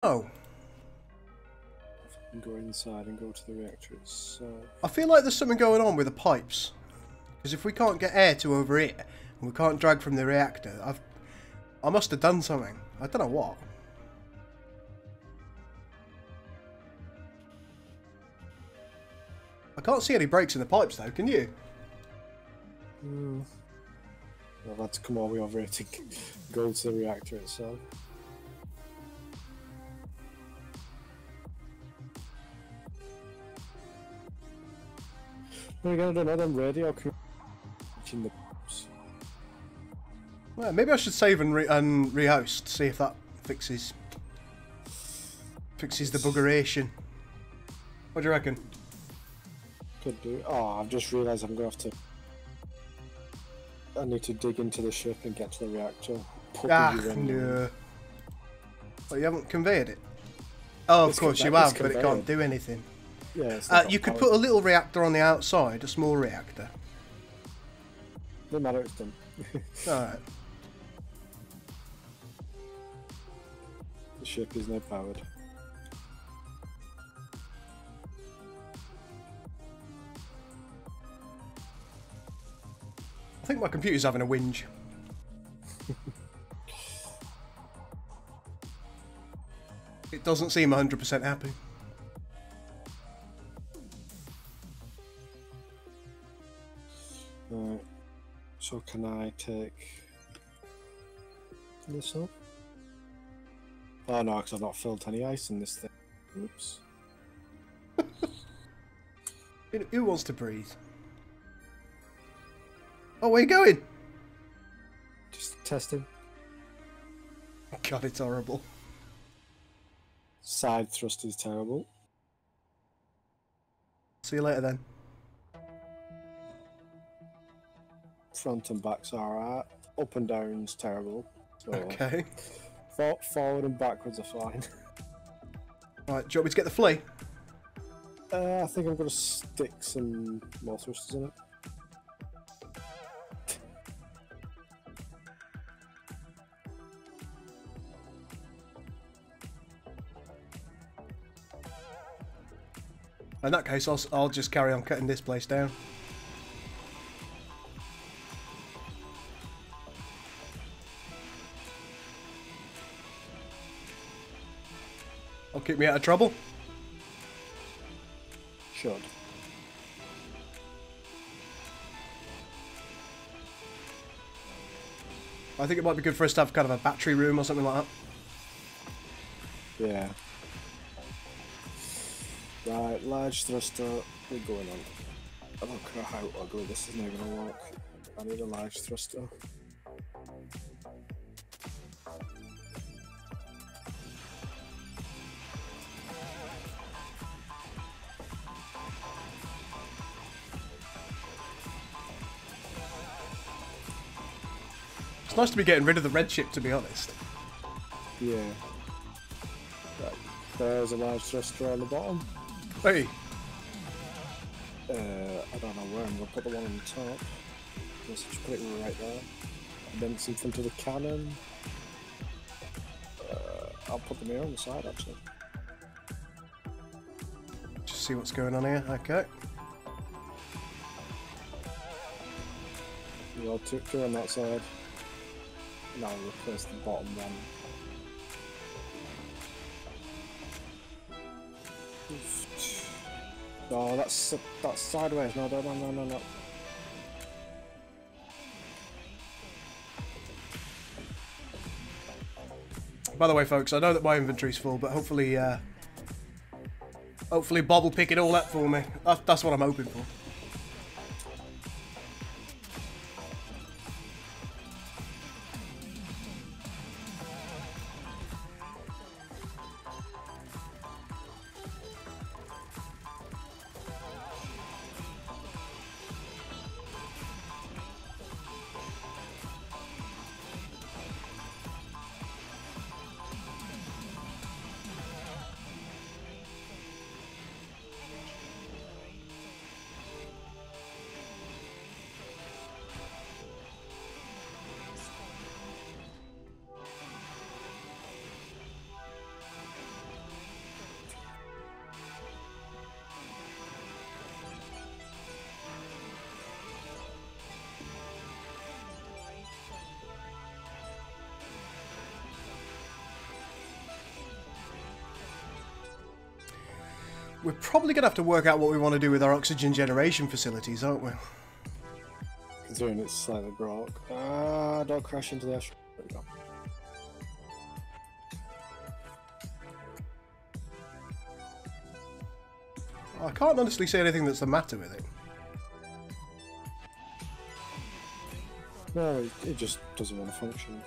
Oh. Go inside and go to the reactor itself. I feel like there's something going on with the pipes. Because if we can't get air to over it, and we can't drag from the reactor, I must have done something. I don't know what. I can't see any breaks in the pipes though, can you? I've had to come all the way over here to go to the reactor itself. We're going to do another radio in the Well, maybe I should save and rehost, see if that fixes the buggeration. What do you reckon? Could do. Oh, I've just realised I'm going to have to... I need to dig into the ship and get to the reactor. No. Well, you haven't conveyed it? Oh, of course you have, but it can't do anything. Yeah, you could put a little reactor on the outside, a small reactor. No matter, it's done. Alright. The ship is now powered. I think my computer's having a whinge. It doesn't seem 100% happy. Right. So can I take this up? Oh no, because I've not filled any ice in this thing. Oops. Who wants to breathe? Oh, where are you going? Just testing. God, it's horrible. Side thrust is terrible. See you later then. Front and back's alright. Up and down's terrible. So Okay. Forward and backwards are fine. Right, do you want me to get the flea? I think I'm going to stick some more thrusters in it. In that case, I'll just carry on cutting this place down. I'll keep me out of trouble. Should. I think it might be good for us to have kind of a battery room or something like that. Yeah. Right, large thruster, we're going on. I don't care how ugly this is not going to work. I need a large thruster. It's nice to be getting rid of the red ship, to be honest. Yeah. Right, there's a large thruster on the bottom. Hey. I don't know where I'm going to put the one on the top. Let's just put it right there. And then something to the cannon. I'll put them here on the side actually. Just see what's going on here. Okay. Well, two on that side. Now I'll replace the bottom one. No, that's sideways. No. By the way, folks, I know that my inventory's full, but hopefully Bob will pick it all up for me. That's what I'm hoping for. We're probably going to have to work out what we want to do with our oxygen generation facilities, aren't we? Considering it's slightly broke. Don't crash into the asteroid. There we go. I can't honestly see anything that's the matter with it. No, it just doesn't want to function.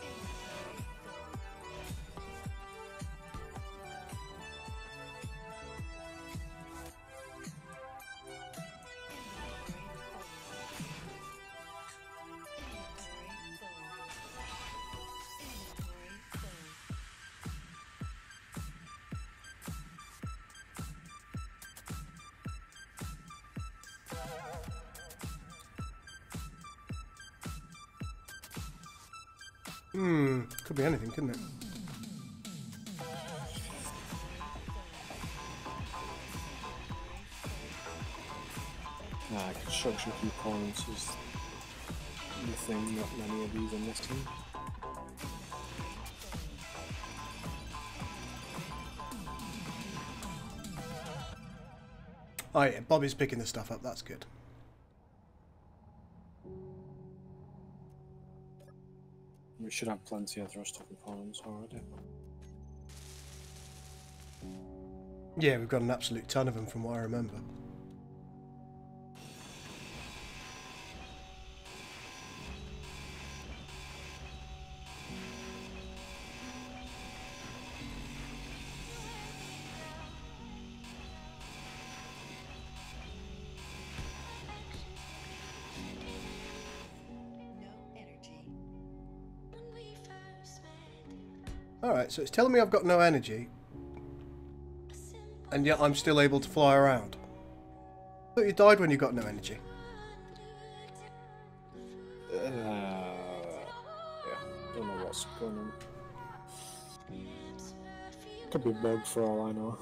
Could be anything, couldn't it? Construction components is the thing, not many of these are missing. Oh yeah, Bobby's picking the stuff up, that's good. We should have plenty of thruster components already. Yeah, we've got an absolute ton of them from what I remember. Alright, so it's telling me I've got no energy, and yet I'm still able to fly around. I thought you died when you got no energy. Yeah, don't know what's going on. Could be a bug for all I know.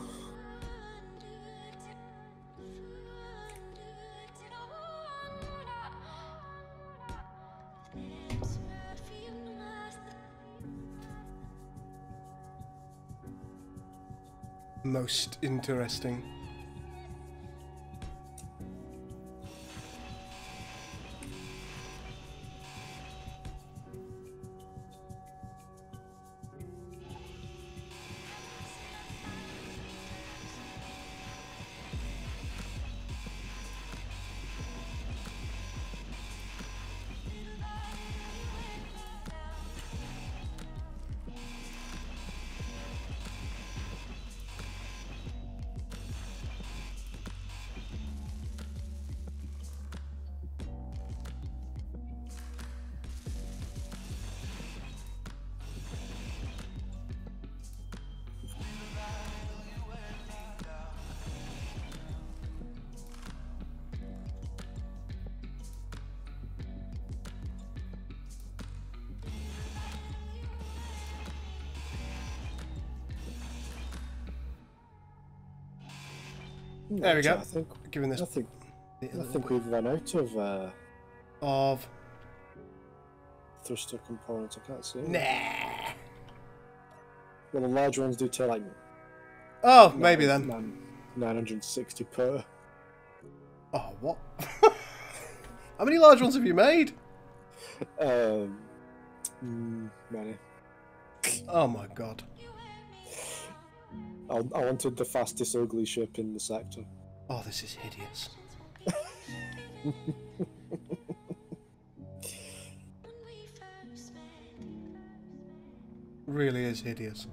Most interesting. There we go. I think, Giving this. I think we've run out of thruster components. I can't see. Nah. Well, the large ones do take like. Oh, maybe then. 960 per. Oh, what? How many large ones have you made? Many. Oh my god. I wanted the fastest ugly ship in the sector. Oh, this is hideous. Really is hideous.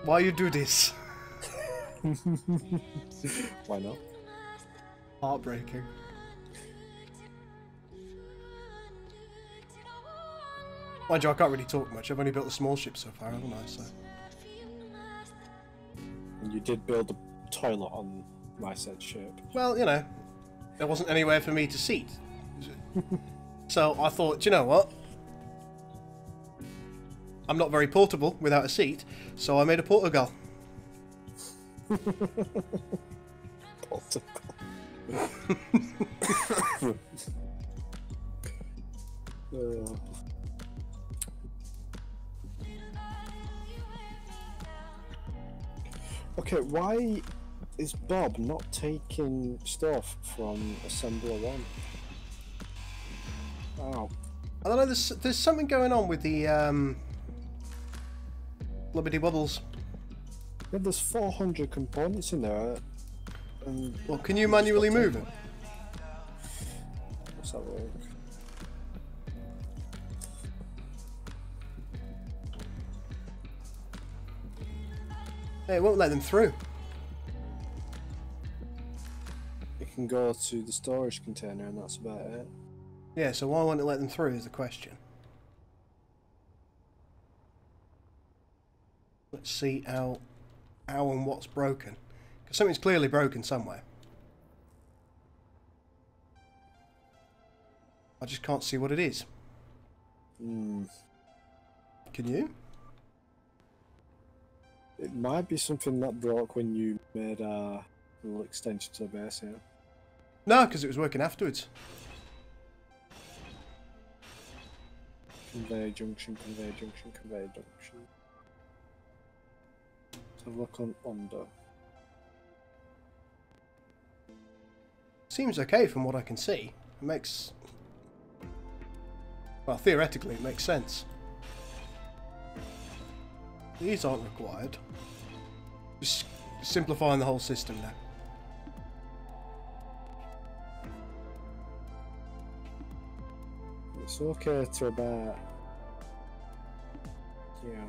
Why you do this? Why not? Heartbreaking. Mind you, I can't really talk much. I've only built a small ship so far, haven't I? So. And you did build a toilet on my said ship. Well, you know, there wasn't anywhere for me to seat. So I thought, do you know what? I'm not very portable without a seat, so I made a portagal. Okay, why is Bob not taking stuff from Assembler 1? Wow. I don't know, there's something going on with the Blubbity Bubbles. Yeah, there's 400 components in there. And well, can you manually move it? What's that work? Hey, it won't let them through. You can go to the storage container and that's about it. Yeah, so why won't it let them through is the question. Let's see how and what's broken. Because something's clearly broken somewhere. I just can't see what it is. Hmm. Can you? It might be something that broke when you made a little extension to the base here. No, because it was working afterwards. Conveyor junction, conveyor junction, conveyor junction. Let's have a look on under. Seems okay from what I can see. It makes... well, theoretically it makes sense. These aren't required. Just simplifying the whole system now. It's okay to about... yeah.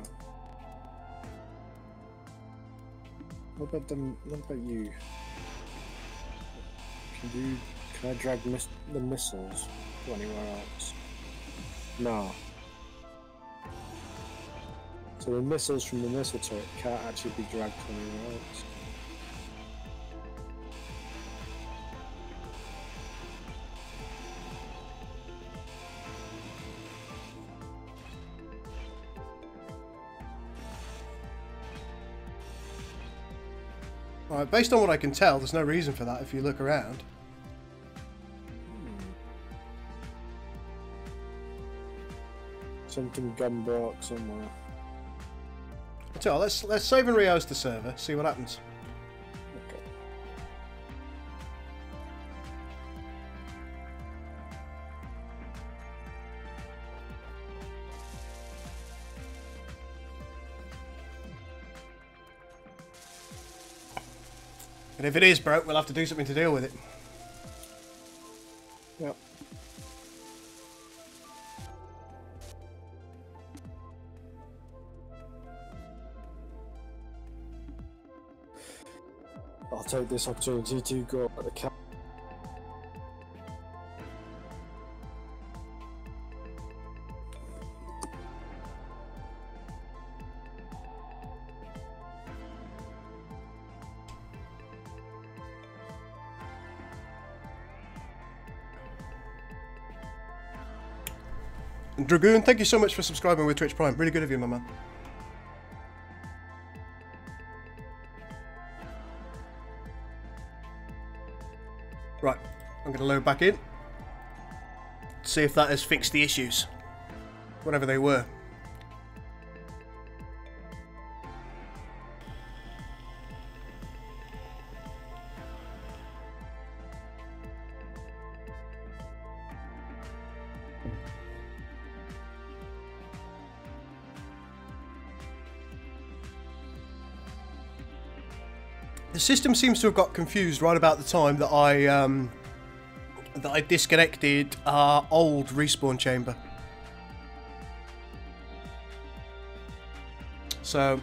What about them? What about you? Can I drag the missiles to anywhere else? No. So the missiles from the missile turret can't actually be dragged to anywhere else. Alright, based on what I can tell, there's no reason for that if you look around. Something gun broke somewhere. I'll tell you, let's save and rehost the server, see what happens. Okay. And if it is broke, we'll have to do something to deal with it. Yep. I'll take this opportunity to go at the cap. And Dragoon, thank you so much for subscribing with Twitch Prime. Really good of you, my man. Right, I'm going to load back in. See if that has fixed the issues. Whatever they were. The system seems to have got confused right about the time that I disconnected our old respawn chamber. So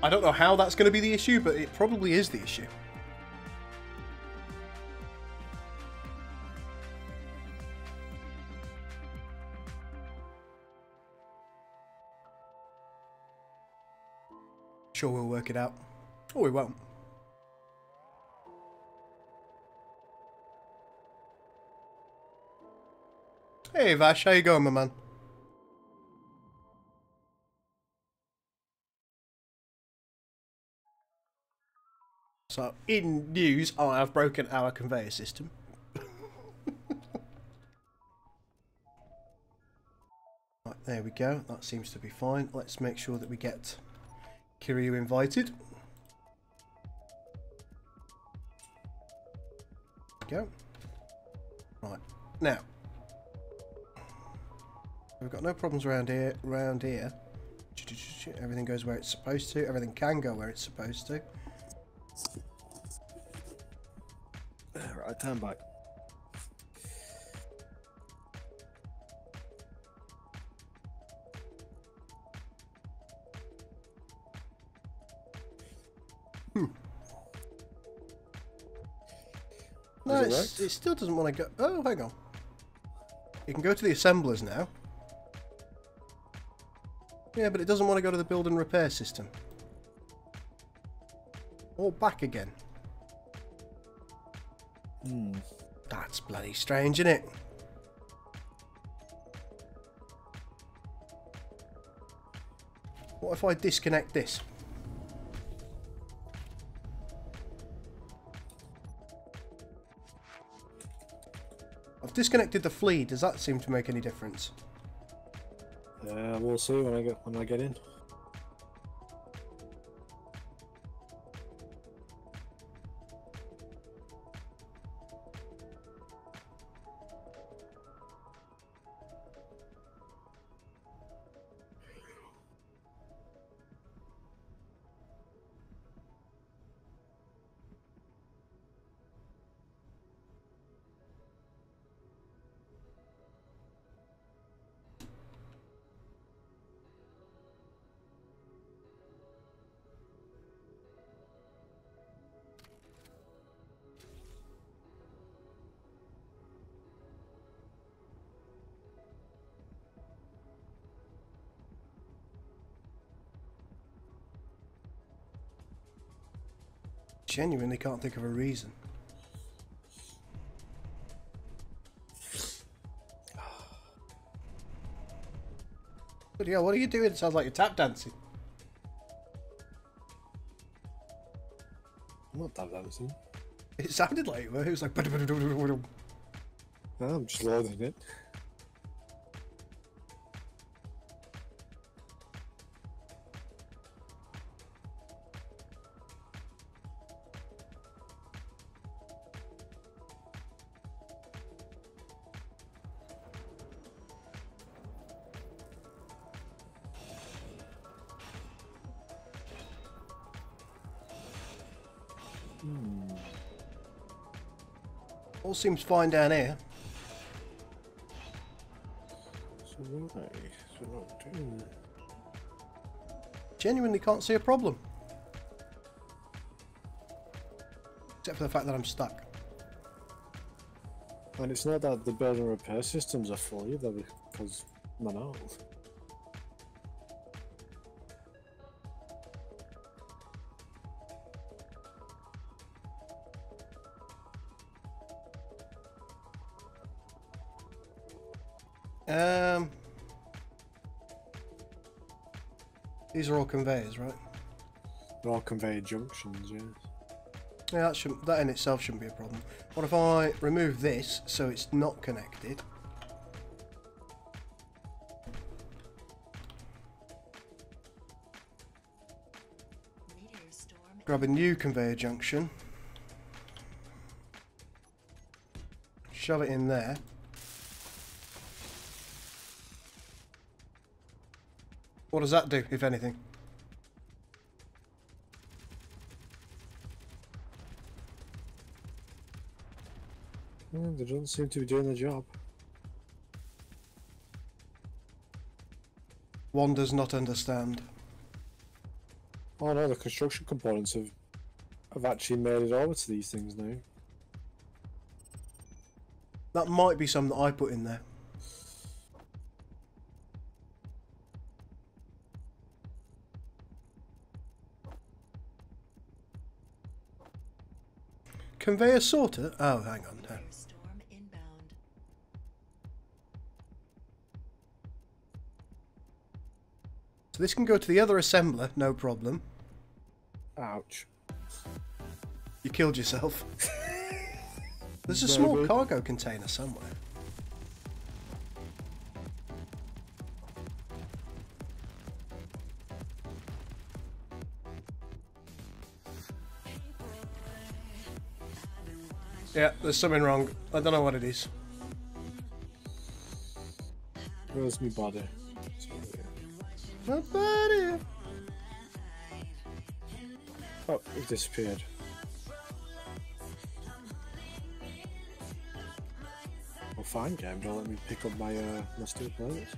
I don't know how that's going to be the issue, but it probably is the issue. Sure, we'll work it out. Or we won't. Hey Vash, how you going, my man? So, in news, I have broken our conveyor system. There we go. That seems to be fine. Let's make sure that we get Kiryu invited. Go. Right. Now. We've got no problems around here. Everything goes where it's supposed to. Everything can go where it's supposed to. Right, turn back. No, it still doesn't want to go. Oh, hang on. You can go to the assemblers now. Yeah, but it doesn't want to go to the build and repair system. Or back again. That's bloody strange, isn't it? What if I disconnect this? I've disconnected the flea. Does that seem to make any difference? We'll see when I get in. Genuinely can't think of a reason. Bloody hell, what are you doing? It sounds like you're tap dancing. I'm not tap dancing. It sounded like it was like... No, I'm just loading it. All seems fine down here. So why? So not doing that. Genuinely can't see a problem. Except for the fact that I'm stuck. And it's not that the build and repair systems are full either, because none are. These are all conveyors, right? They're all conveyor junctions, yes. Yeah, that in itself shouldn't be a problem. What if I remove this so it's not connected? Grab a new conveyor junction. Shove it in there. What does that do, if anything? Yeah, they don't seem to be doing the job. One does not understand. Oh no, the construction components have actually made it over to these things now. That might be some that I put in there. Conveyor sorter? Oh, hang on. No. So this can go to the other assembler, no problem. Ouch. You killed yourself. There's a small cargo container somewhere. Yeah, there's something wrong. I don't know what it is. Where's my body? My body. Oh, it disappeared. Well, fine, game. Don't let me pick up my steel plates.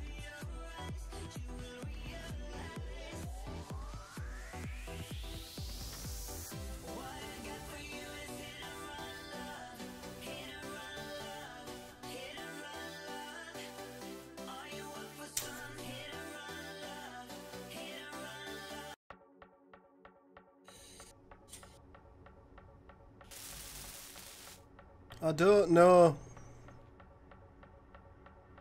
I don't know.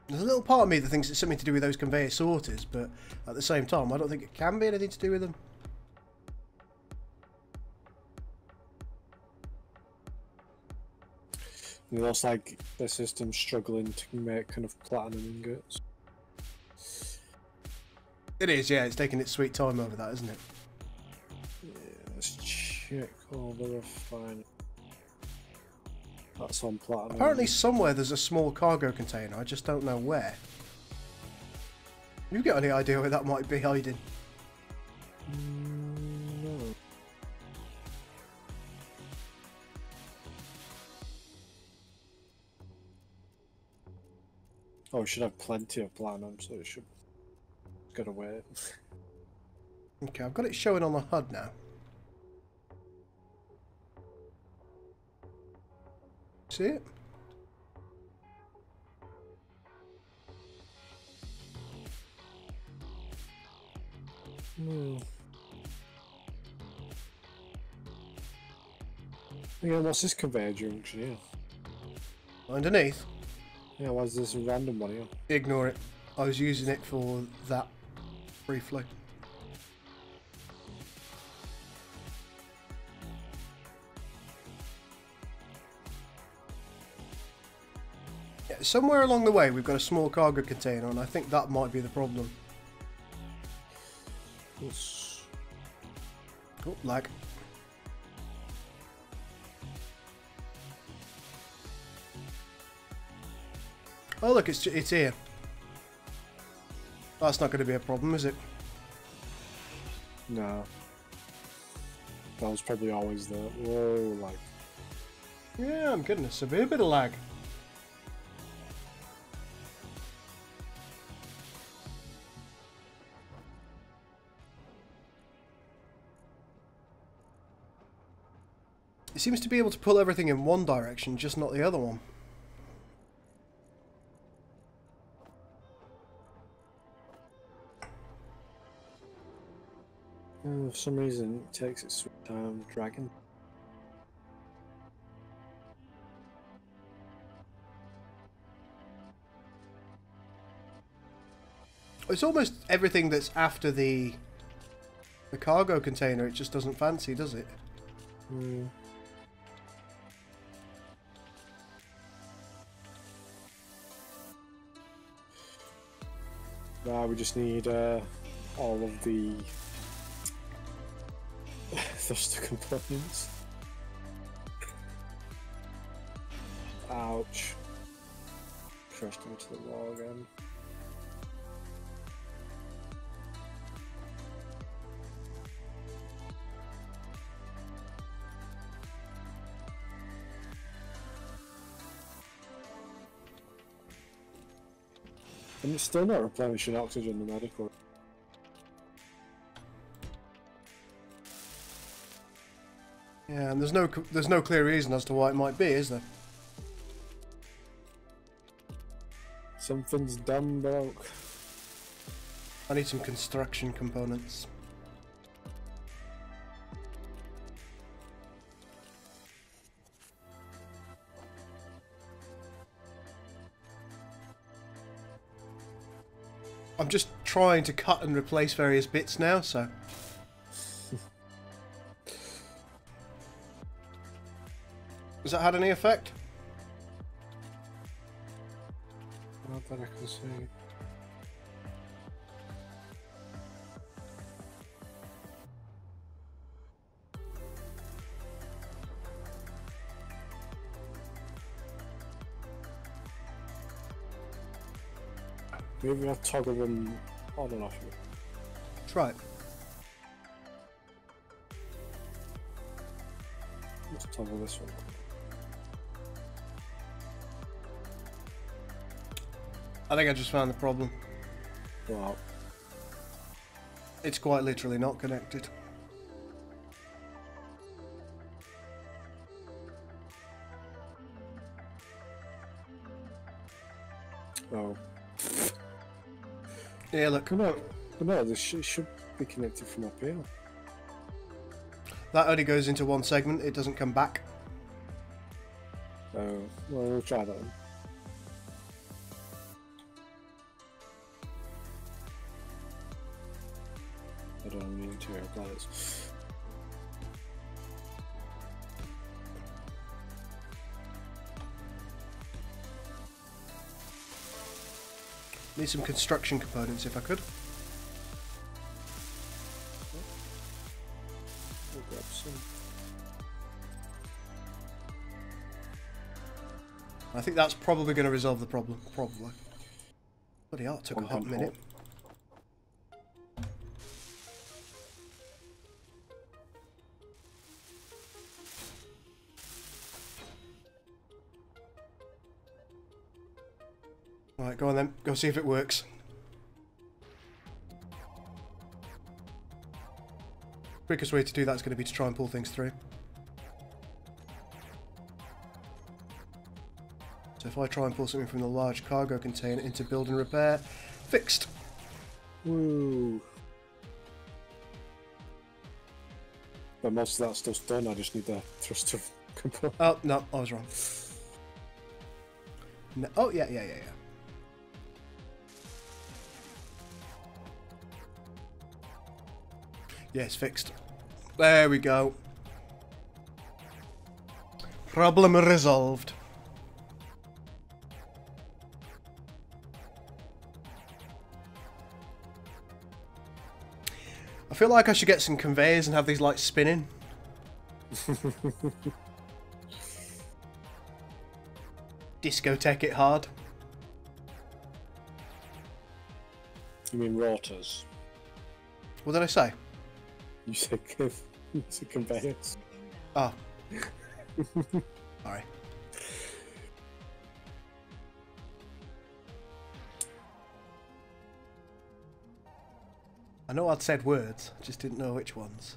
There's a little part of me that thinks it's something to do with those conveyor sorters, but at the same time, I don't think it can be anything to do with them. It looks like the system's struggling to make kind of platinum ingots. It is, yeah. It's taking its sweet time over that, isn't it? Yeah, let's check all the refining. That's on platinum. Apparently somewhere there's a small cargo container, I just don't know where. You got any idea where that might be hiding? No. Oh, we should have plenty of platinum, so it should get away. Okay, I've got it showing on the HUD now. See it? Yeah, what's this conveyor junction here? Underneath? Yeah, why's this a random one here? Ignore it. I was using it for that briefly. Yeah, somewhere along the way we've got a small cargo container and I think that might be the problem. It's... Oh, lag. Oh look, it's here. That's not going to be a problem, is it? No. That was probably always there. Whoa, like... Yeah, I'm getting a severe bit of lag. It seems to be able to pull everything in one direction, just not the other one. For some reason, it takes its sweet time. Dragon. It's almost everything that's after the cargo container. It just doesn't fancy, does it? Hmm. Now we just need all of the thruster components. Ouch. Crashed into the wall again. And it's still not replenishing oxygen in the medical. Yeah, and there's no clear reason as to why it might be, is there? Something's dumb broke. I need some construction components. I'm just trying to cut and replace various bits now, so... Has that had any effect? Not that I can see. Maybe I'll toggle them on and off. Try it. Let's toggle this one. I think I just found the problem. Wow. It's quite literally not connected. Oh. Yeah, look. No, this should be connected from up here. That only goes into one segment, it doesn't come back. Oh, well, we'll try that one. I don't mean to hear that. Need some construction components if I could. We'll grab some. I think that's probably going to resolve the problem. Probably. Bloody hell, it took a hot minute. Right, go on then. Go see if it works. Quickest way to do that is going to be to try and pull things through. So if I try and pull something from the large cargo container into build and repair, fixed. Woo. But most of that stuff's done, I just need the thruster component. Oh, no, I was wrong. No, oh, yeah. Yes, fixed. There we go. Problem resolved. I feel like I should get some conveyors and have these lights spinning. Discotheque it hard. You mean rotors? What did I say? You said conveyance. Oh. Sorry. I know I'd said words, just didn't know which ones.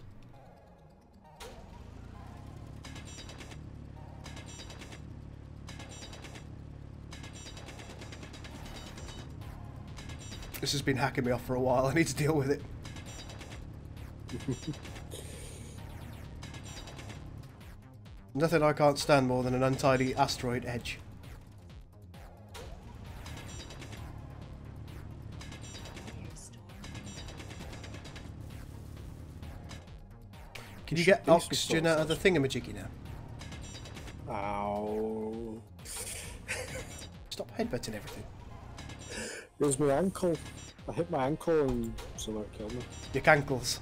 This has been hacking me off for a while, I need to deal with it. Nothing I can't stand more than an untidy asteroid edge. Can you get oxygen out of the thingamajiggy now? Ow. Stop headbutting everything. It was my ankle. I hit my ankle and someone killed me. Your cankles.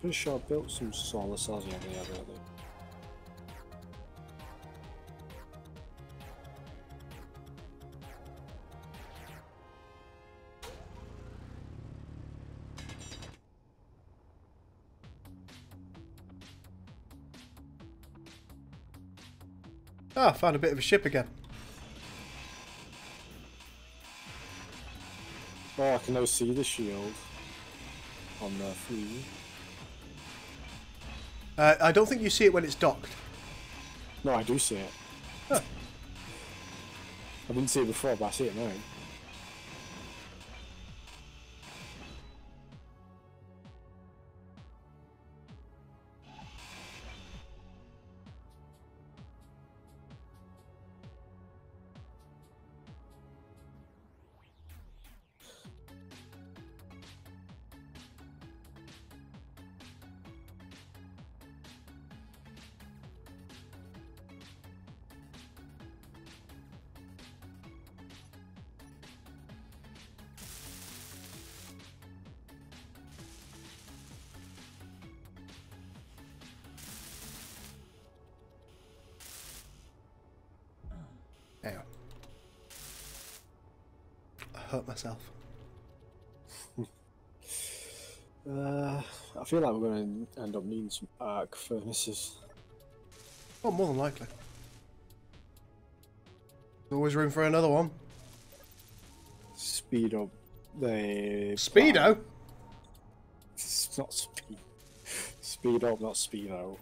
Pretty sure I built some solar cells. Yeah, they are. Ah, found a bit of a ship again. Oh, I can now see the shield on the free. I don't think you see it when it's docked. No, I do see it. Huh. I didn't see it before, but I see it now. Hang on. I hurt myself. I feel like we're going to end up needing some arc furnaces. Oh, more than likely. There's always room for another one. Speed up the... Speedo? It's not speed. Speed up, not speedo.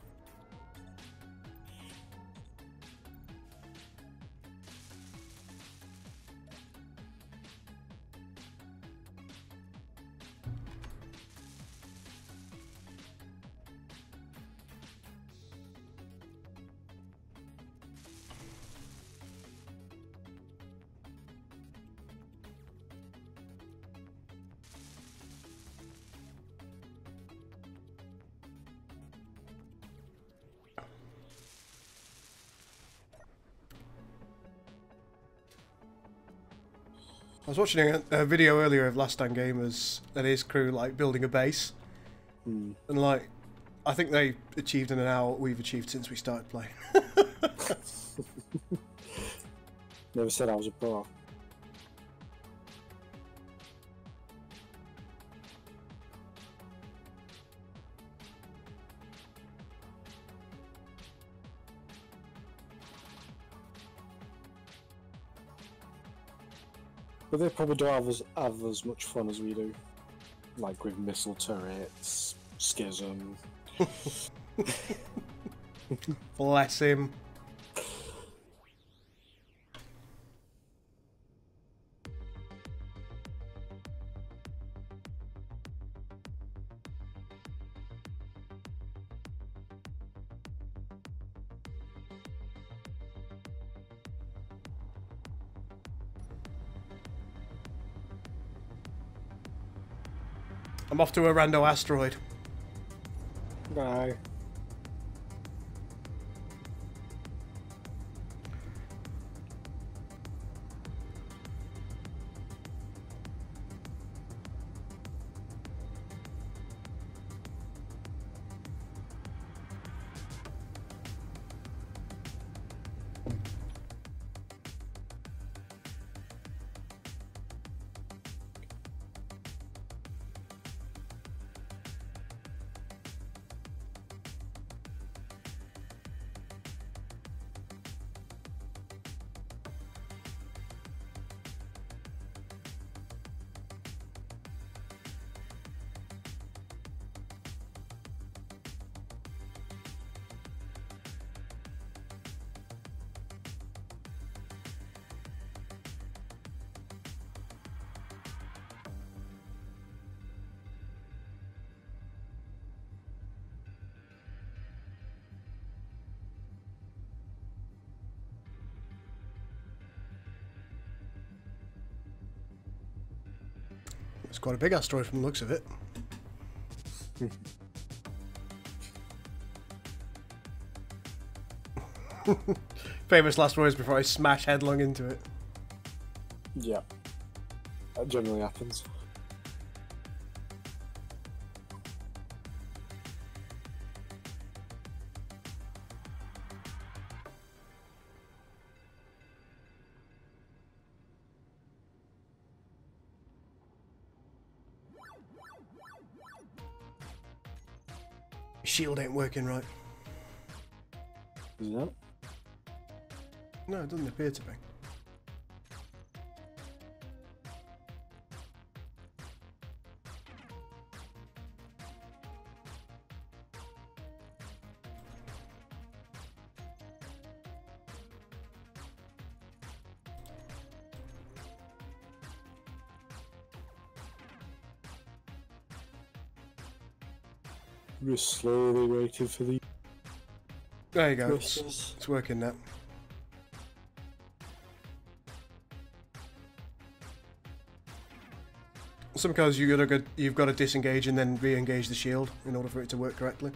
I was watching a video earlier of Last Stand Gamers and his crew like building a base, and like I think they achieved in an hour what we've achieved since we started playing. Never said I was a pro. But they probably don't have as much fun as we do. Like with missile turrets, schism. Bless him. I'm off to a rando asteroid. Bye. It's quite a big asteroid from the looks of it. Famous last words before I smash headlong into it. Yeah. That generally happens. Shield ain't working right. Is it not? No, it doesn't appear to be. We're slowly waiting for the... There you go. It's working now. Some cars you've got to disengage and then re-engage the shield in order for it to work correctly.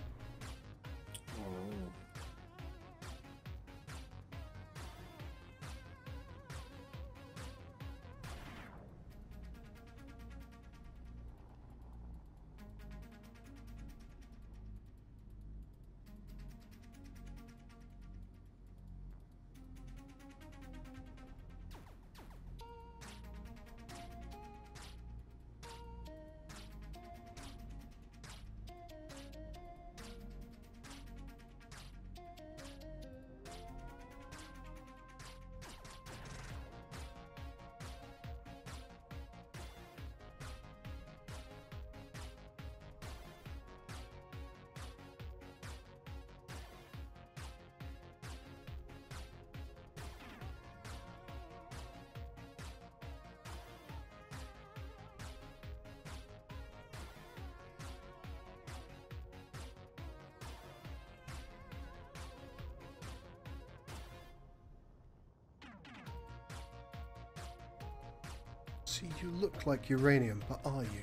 See, you look like uranium, but are you?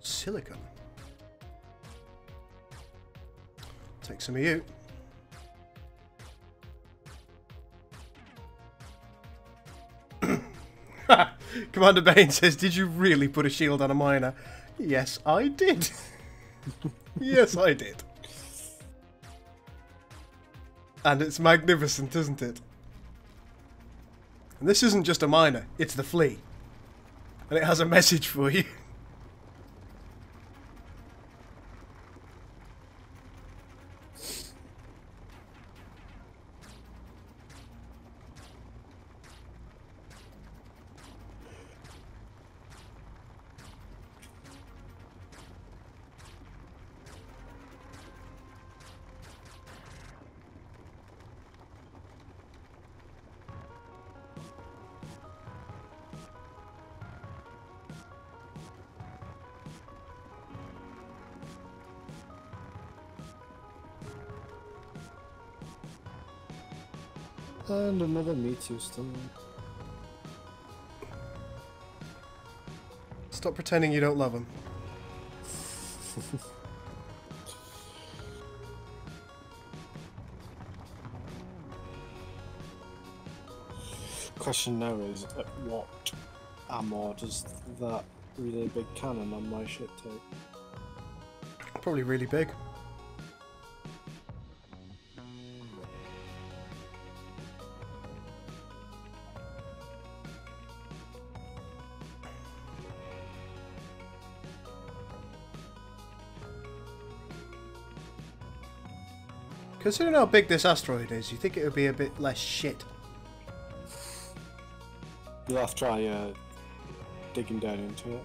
Silicon. Take some of you. Commander Bain says, did you really put a shield on a miner? Yes, I did. Yes, I did. And it's magnificent, isn't it? And this isn't just a miner, it's the flea. And it has a message for you. And another meteor stone. Stop pretending you don't love him. Question now is, at what ammo does that really big cannon on my ship take? Probably really big. Considering how big this asteroid is, you think it would be a bit less shit? You'll have to try digging down into it.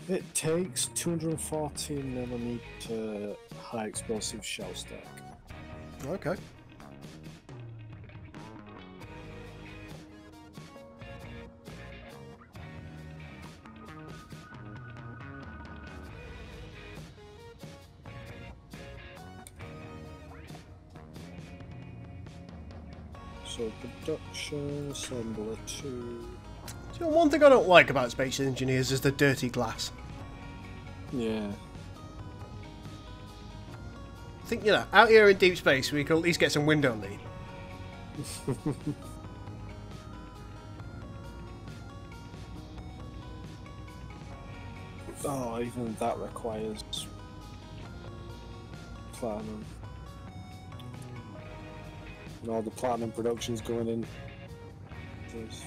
It takes 214mm high explosive shell stack. Okay. So production, assembler 2. Do you know, one thing I don't like about space engineers is the dirty glass. Yeah. I think, you know, out here in deep space we can at least get some window lead. Oh, even that requires platinum. And all the platinum production's going in. There's...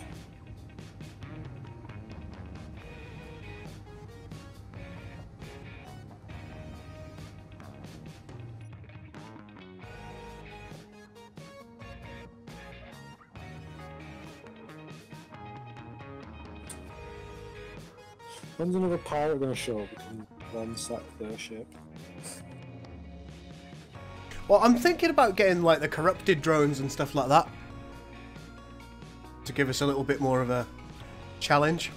When's another pirate going to show up and ransack their ship? Well, I'm thinking about getting like the corrupted drones and stuff like that to give us a little bit more of a challenge.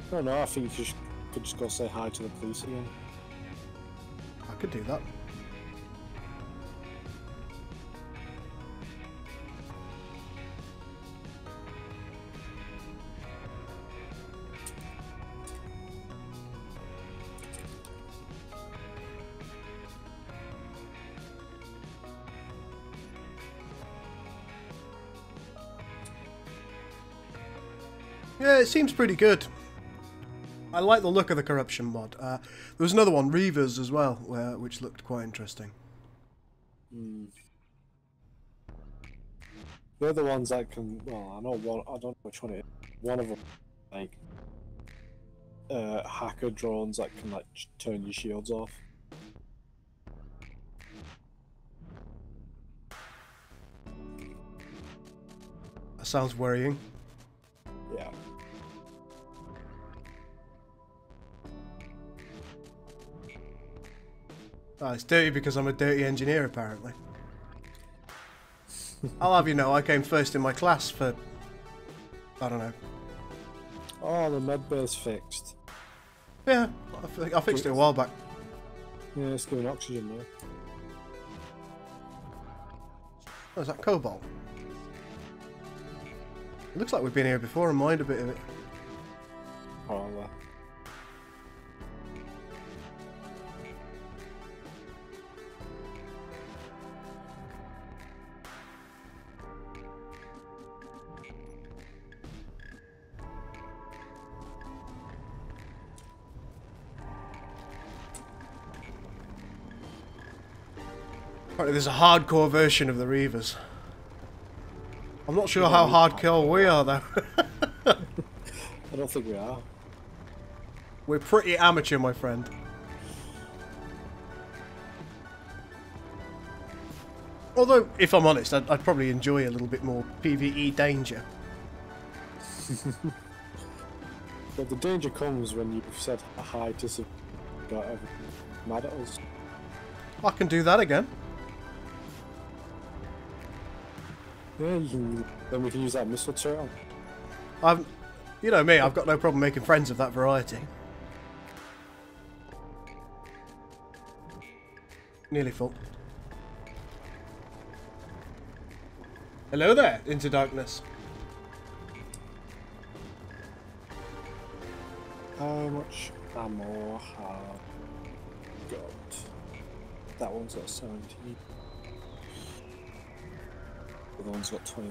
I don't know, I think you could just go say hi to the police again. I could do that. Yeah, it seems pretty good. I like the look of the corruption mod. There was another one, Reavers, as well, which looked quite interesting. They're the ones that can. Well, I know one. I don't know which one it is. One of them, like hacker drones that can like turn your shields off. That sounds worrying. Yeah. Oh, it's dirty because I'm a dirty engineer, apparently. I'll have you know, I came first in my class for... I don't know. Oh, the med bay's fixed. Yeah, I fixed it a while back. Yeah, it's giving oxygen now. Oh, is that cobalt? It looks like we've been here before and mined a bit of it. Oh, well. Apparently there's a hardcore version of the Reavers. I'm not sure how hardcore we are though. I don't think we are. We're pretty amateur, my friend. Although, if I'm honest, I'd probably enjoy a little bit more PvE danger. But the danger comes when you've set a high to mad at us. I can do that again. Yeah, then we can use that missile turret on. You know me, I've got no problem making friends of that variety. Nearly full. Hello there, Into Darkness. How much ammo have got? That one's got 17. The other one's got 20.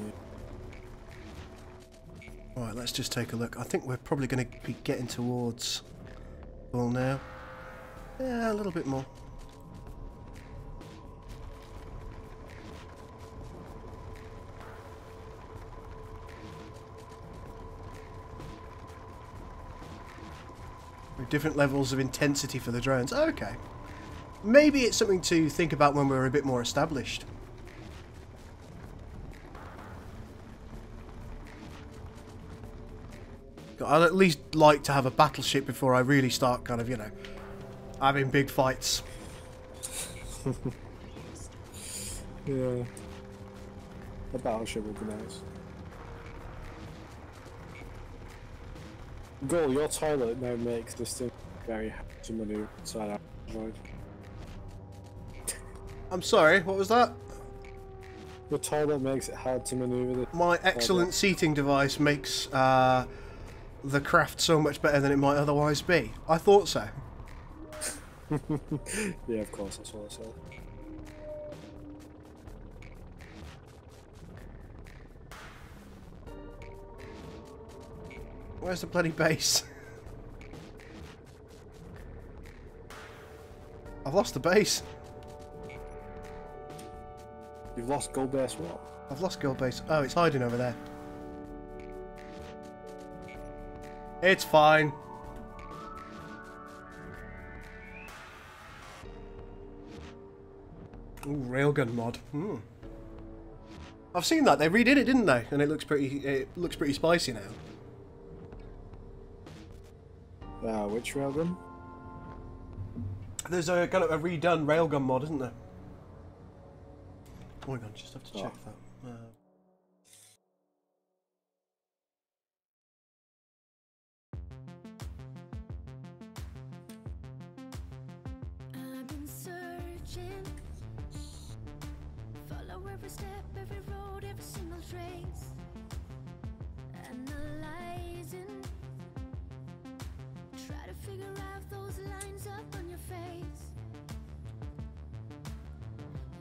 Alright, let's just take a look. I think we're probably going to be getting towards Gul now. Yeah, a little bit more. Different levels of intensity for the drones. Okay. Maybe it's something to think about when we're a bit more established. I'd at least like to have a battleship before I really start kind of, you know, having big fights. Yeah. A battleship would be nice. Gul, your toilet now makes this thing very hard to maneuver inside our droid. I'm sorry, what was that? Your toilet makes it hard to maneuver. My excellent seating device makes the craft so much better than it might otherwise be. I thought so. Yeah, of course, that's what I said. Where's the bloody base? I've lost the base. You've lost Gul base what? I've lost Gul base. Oh, it's hiding over there. It's fine. Ooh, railgun mod. I've seen that. They redid it, didn't they? And it looks pretty spicy now. Which railgun? There's a kind of a redone railgun mod, isn't there? Oh my god, just have to check that. I've been searching, follow every step, every road, every single trace, analyzing, try to figure out those lines up on your face.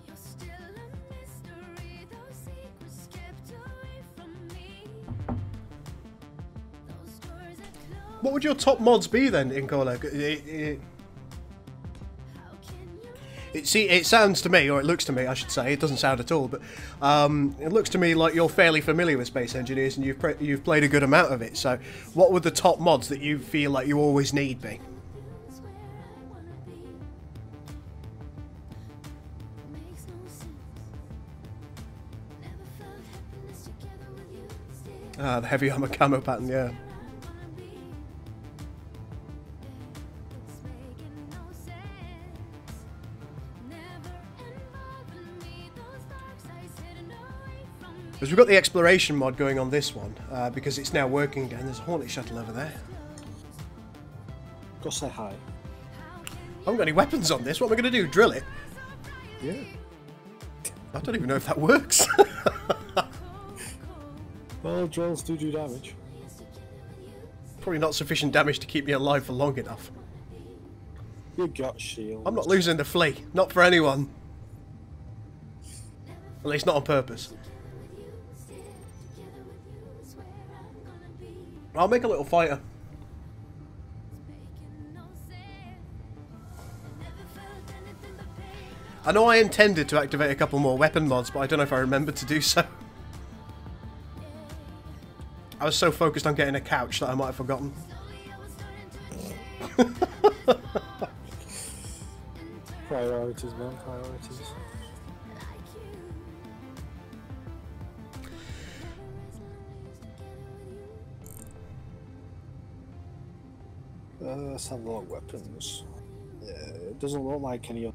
You're still a mystery, those secrets kept away from me. Those doors are closed. What would your top mods be then in Gola? It sounds to me, or it looks to me, I should say. It doesn't sound at all, but it looks to me like you're fairly familiar with Space Engineers and you've played a good amount of it. So, what would the top mods that you feel like you always need be? Ah, the heavy armor camo pattern, yeah. Because we've got the exploration mod going on this one, because it's now working again. There's a Hornet shuttle over there. Go say hi. I haven't got any weapons on this. What am I going to do? Drill it? Yeah. I don't even know if that works. Well, drills do damage. Probably not sufficient damage to keep me alive for long enough. You got shield. I'm not losing the flea. Not for anyone. At least not on purpose. I'll make a little fighter. I know I intended to activate a couple more weapon mods, but I don't know if I remembered to do so. I was so focused on getting a couch that I might have forgotten. Priorities, man, priorities. Let's have a look at weapons. Yeah, it doesn't look like any other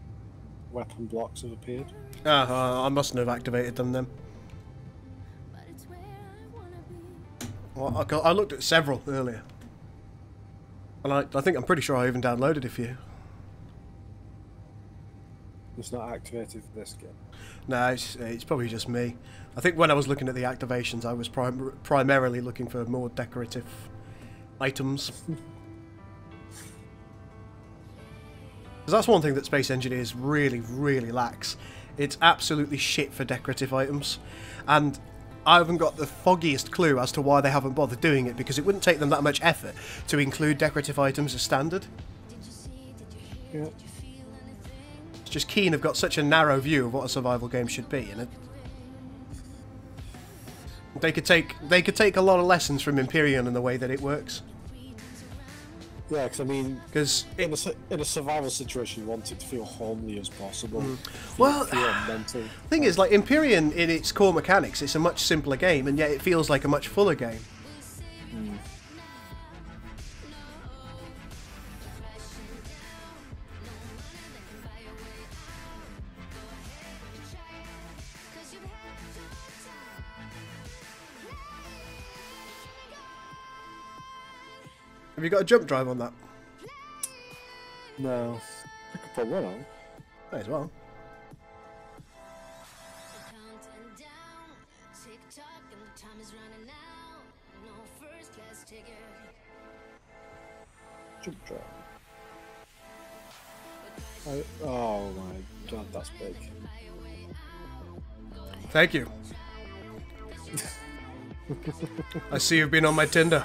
weapon blocks have appeared. I mustn't have activated them then. Well, I looked at several earlier. And I think I'm pretty sure I even downloaded a few. It's not activated for this game. No, it's probably just me. I think when I was looking at the activations, I was primarily looking for more decorative items. Because that's one thing that Space Engineers really, really lacks. It's absolutely shit for decorative items. And I haven't got the foggiest clue as to why they haven't bothered doing it, because it wouldn't take them that much effort to include decorative items as standard. Yeah. It's just Keen have got such a narrow view of what a survival game should be, and they could take a lot of lessons from Empyrean in the way that it works. Yeah, because I mean, Because in a survival situation, you want it to feel homely as possible. Well, feel mental. thing is, like Empyrean in its core mechanics, it's a much simpler game, and yet it feels like a much fuller game. Have you got a jump drive on that? No, I could put one on. May as well. Jump drive. Oh my god, that's big. Thank you. I see you've been on my Tinder.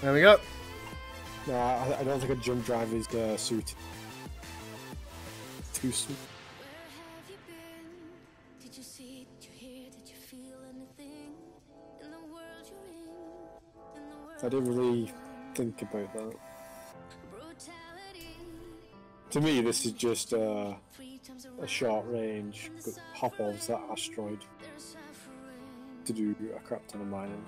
There we go. No, I don't think a jump drive is suited. Too soon. I didn't really think about that. To me, this is just a short range hop over that asteroid to do a crap ton of mining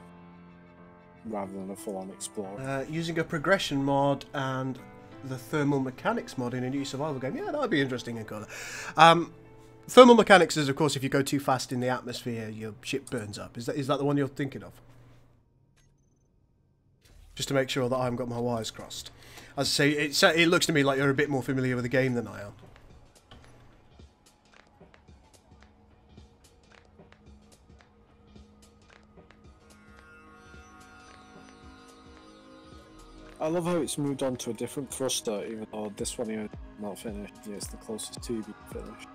rather than a full-on explore. Using a progression mod and the thermal mechanics mod in a new survival game. Yeah, that would be interesting in colour. Thermal mechanics is, of course, if you go too fast in the atmosphere, your ship burns up. Is that the one you're thinking of? Just to make sure that I haven't got my wires crossed. As I say, it looks to me like you're a bit more familiar with the game than I am. I love how it's moved on to a different thruster, even though this one here is not finished. Yeah, it's the closest to being finished.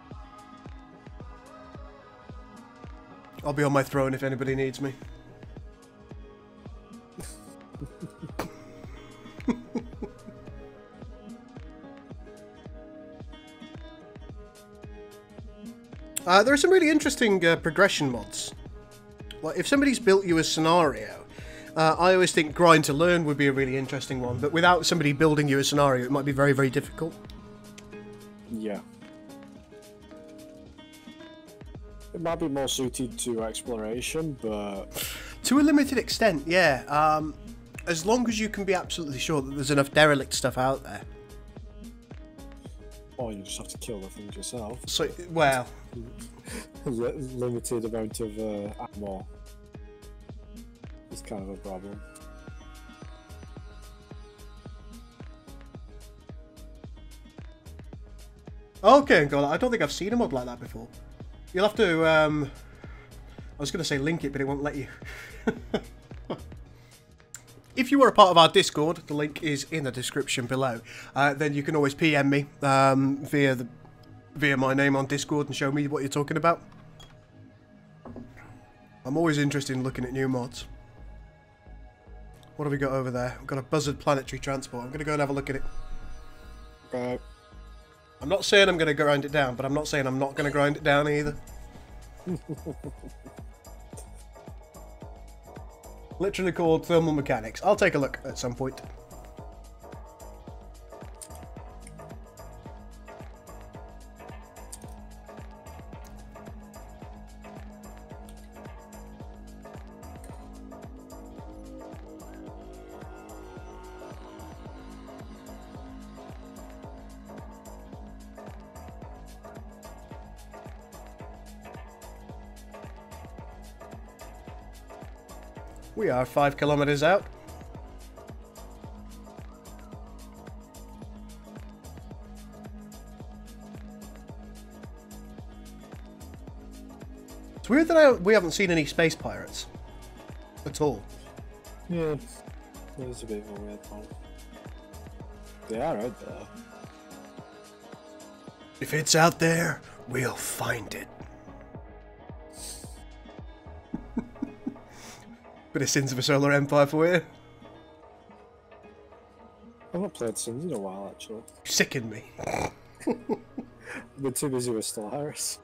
I'll be on my throne if anybody needs me. There are some really interesting progression mods. Like, if somebody's built you a scenario, I always think grind to learn would be a really interesting one, but without somebody building you a scenario, it might be very, very difficult. Yeah. It might be more suited to exploration, but... To a limited extent, yeah. as long as you can be absolutely sure that there's enough derelict stuff out there. Or you just have to kill the things yourself. So, well, Limited amount of ammo. It's kind of a problem. okay, Gul, I don't think I've seen a mod like that before. You'll have to, I was going to say link it, but it won't let you. If you were a part of our Discord, the link is in the description below. Then you can always PM me via my name on Discord and show me what you're talking about. I'm always interested in looking at new mods. What have we got over there? We've got a buzzard planetary transport. I'm going to go and have a look at it. Okay. I'm not saying I'm going to grind it down, but I'm not saying I'm not going to grind it down either. Literally called thermal mechanics. I'll take a look at some point. We are 5 kilometers out. It's weird that we haven't seen any space pirates at all. Yeah, it's a bit of a weird one. They are out there. If it's out there, we'll find it. Bit of Sins of a Solar Empire for you. I've not played Sims in a while, actually. You sicken me. I've been too busy with Stellaris.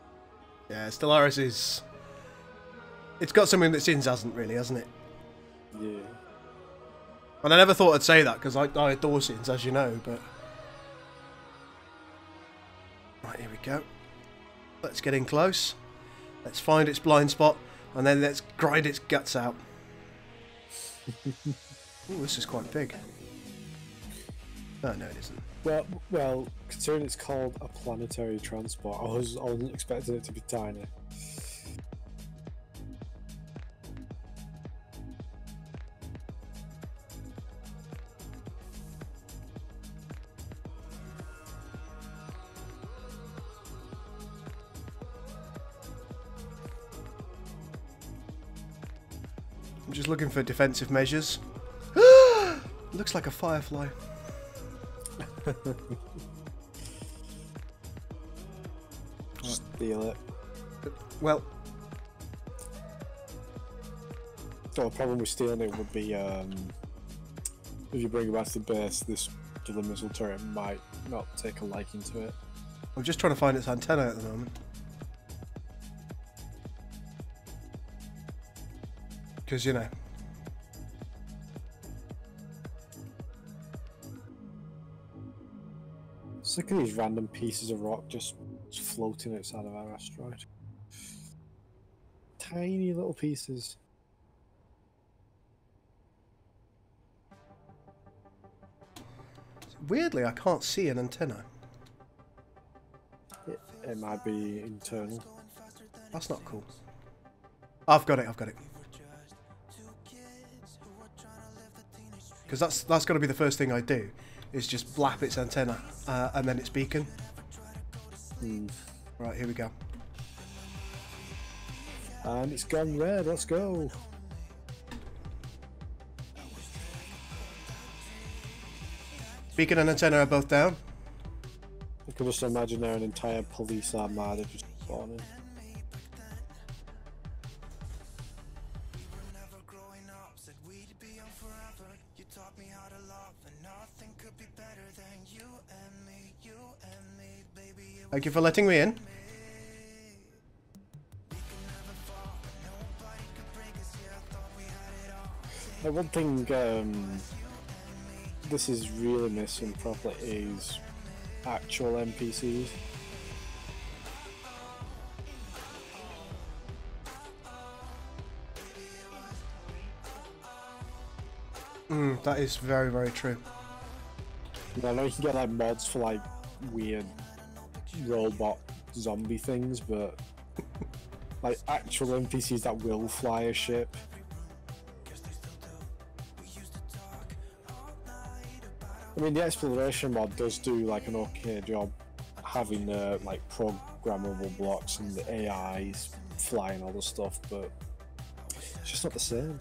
Yeah, Stellaris is... It's got something that Sins hasn't really, hasn't it? Yeah. And I never thought I'd say that, because I adore Sins, as you know, but... Right, here we go. Let's get in close. Let's find its blind spot, and then let's grind its guts out. Oh, this is quite big. Oh, no, it isn't. Well, considering it's called a planetary transport, I wasn't expecting it to be tiny. I'm just looking for defensive measures. Looks like a firefly. Steal it. Well, So the problem with stealing it would be if you bring it back to the base, this particular missile turret might not take a liking to it. I'm just trying to find its antenna at the moment. Because, you know. Sick of these random pieces of rock just floating outside of our asteroid. Tiny little pieces. Weirdly, I can't see an antenna. It might be internal. That's not cool. I've got it, I've got it. Because that's got to be the first thing I do, is just blap its antenna and then its beacon. Right, here we go. And it's gone red, let's go. Beacon and antenna are both down. I can just imagine there an entire police armada just spawning. Thank you for letting me in. One thing this is really missing properly is actual NPCs. That is very, very true. I know you can get like mods for like weird robot zombie things, but like actual NPCs that will fly a ship. I mean, the exploration mod does do like an okay job having like programmable blocks and the AIs flying all the stuff, but it's just not the same.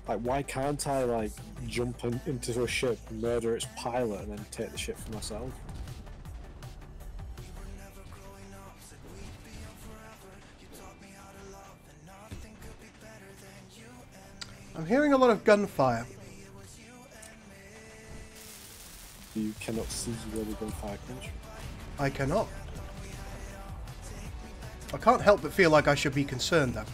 Like, why can't I like jump into a ship, murder its pilot, and then take the ship for myself? I'm hearing a lot of gunfire. You cannot see where the gunfire comes from. I cannot. I can't help but feel like I should be concerned, though.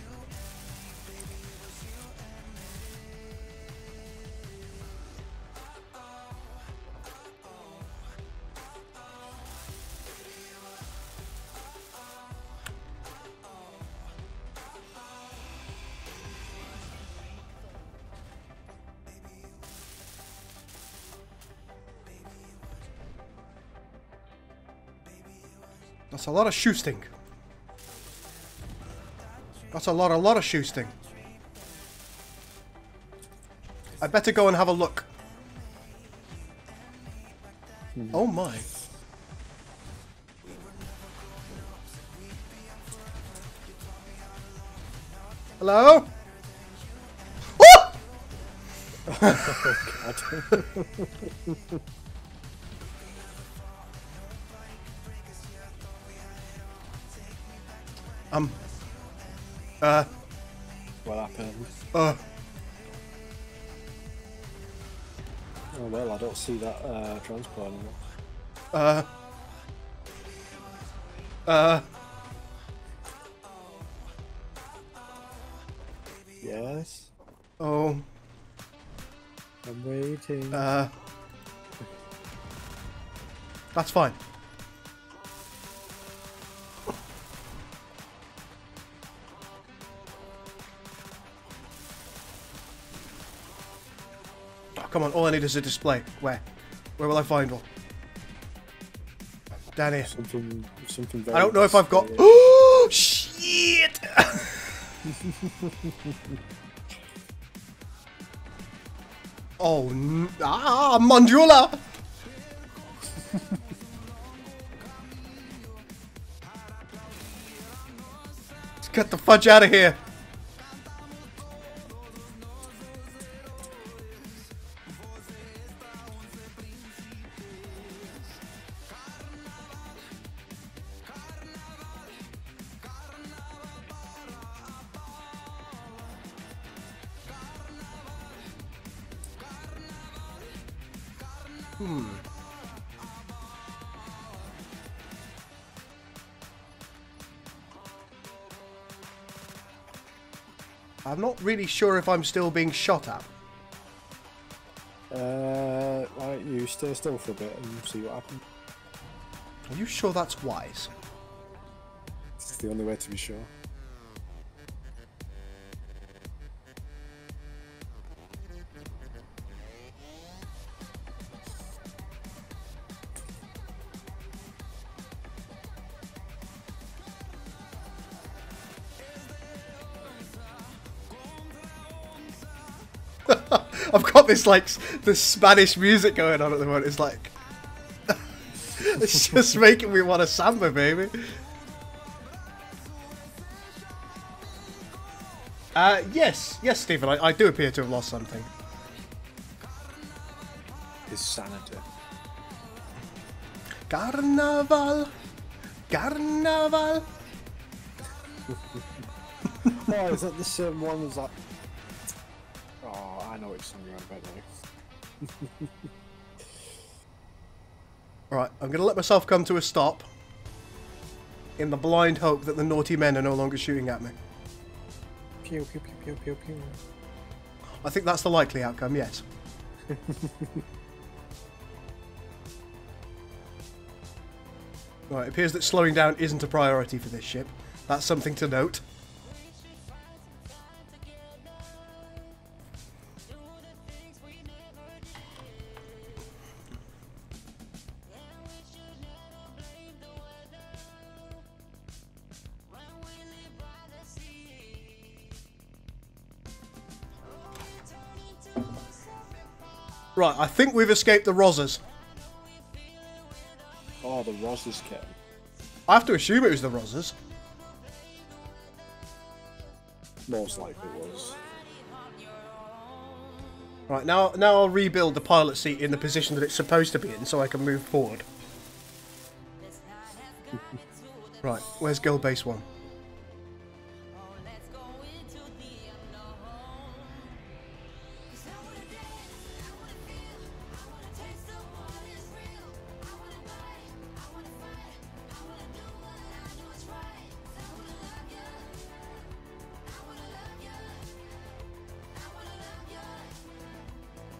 That's a lot of shooting. That's a lot of shooting. I better go and have a look. Oh my. Hello? Oh! Oh god. What happened? Oh well, I don't see that transport anymore. Yes? Oh. I'm waiting. That's fine. Come on, all I need is a display. Where? Where will I find one? Down here. Something very I don't know if I've got... scary. Oh, shit! Oh, Mandula! Let's get the fudge out of here. I'm not really sure if I'm still being shot at. Right, you stay still for a bit and see what happens. Are you sure that's wise? It's the only way to be sure. I've got this like the Spanish music going on at the moment. It's like it's just making me want a samba, baby. Yes, Stephen. I do appear to have lost something. His sanity. Carnaval, carnaval. Oh, is that the same one as that? Oh, I know which song you're on about now. Right, I'm going to let myself come to a stop in the blind hope that the naughty men are no longer shooting at me. Pew pew pew pew pew pew. I think that's the likely outcome, yes. Right, it appears that slowing down isn't a priority for this ship. That's something to note. Right, I think we've escaped the Rozzers. Oh, the Rozzers came. I have to assume it was the Rozzers. Most likely was. Right, now I'll rebuild the pilot seat in the position that it's supposed to be in so I can move forward. Right, where's Gul Base 1?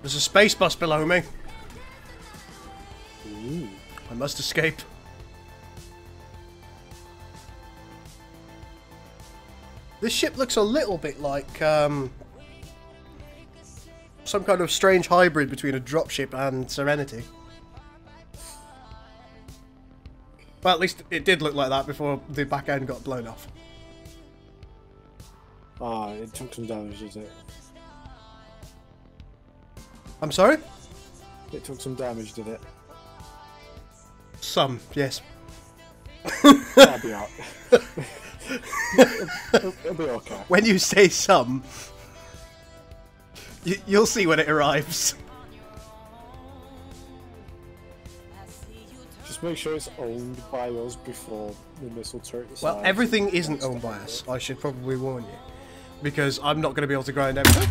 There's a space bus below me. Ooh. I must escape. This ship looks a little bit like some kind of strange hybrid between a dropship and Serenity. Well, at least it did look like that before the back end got blown off. Ah, it took some damage, did it? I'm sorry? It took some damage, did it? Some, yes. That'll be out. It'll be okay. When you say some, you'll see when it arrives. Just make sure it's owned by us before the missile turret decides. Well, everything isn't owned by us. I should probably warn you, because I'm not going to be able to grind everything.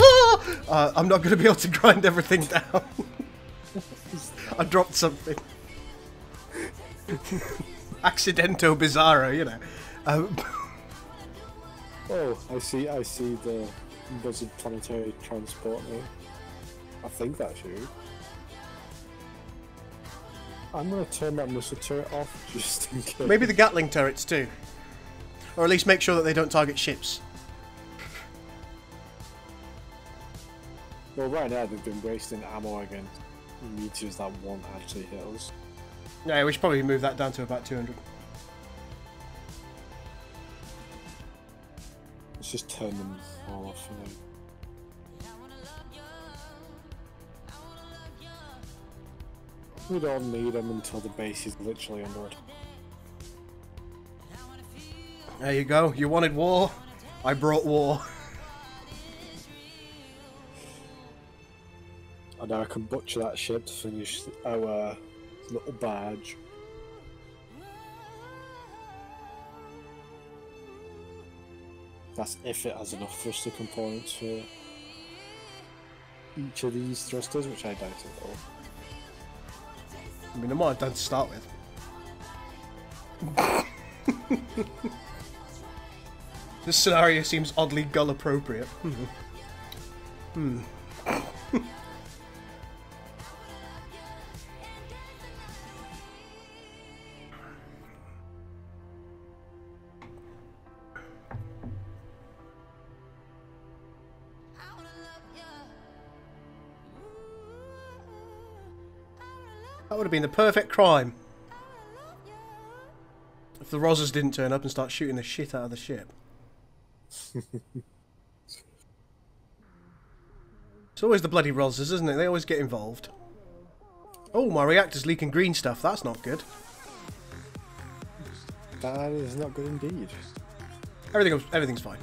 I'm not going to be able to grind everything down. I dropped something. Accidento bizarro, you know. Oh, I see the buzzard planetary transport now. I think that's you. I'm gonna turn that missile turret off just in case. Maybe the Gatling turrets too. Or at least make sure that they don't target ships. Well, right now they've been wasting ammo against meteors that won't actually hit us. Yeah, we should probably move that down to about 200. Let's just turn them all off for now. We don't need them until the base is literally under it. There you go. You wanted war. I brought war. And now I can butcher that ship to finish our little badge. That's if it has enough thruster components for each of these thrusters, which I doubt it will. I mean, I might have done to start with. This scenario seems oddly Gull appropriate. That would have been the perfect crime. If the Rozzers didn't turn up and start shooting the shit out of the ship. It's always the bloody Rozzers, isn't it? They always get involved. Oh, my reactor's leaking green stuff. That's not good. That is not good indeed. Everything's fine.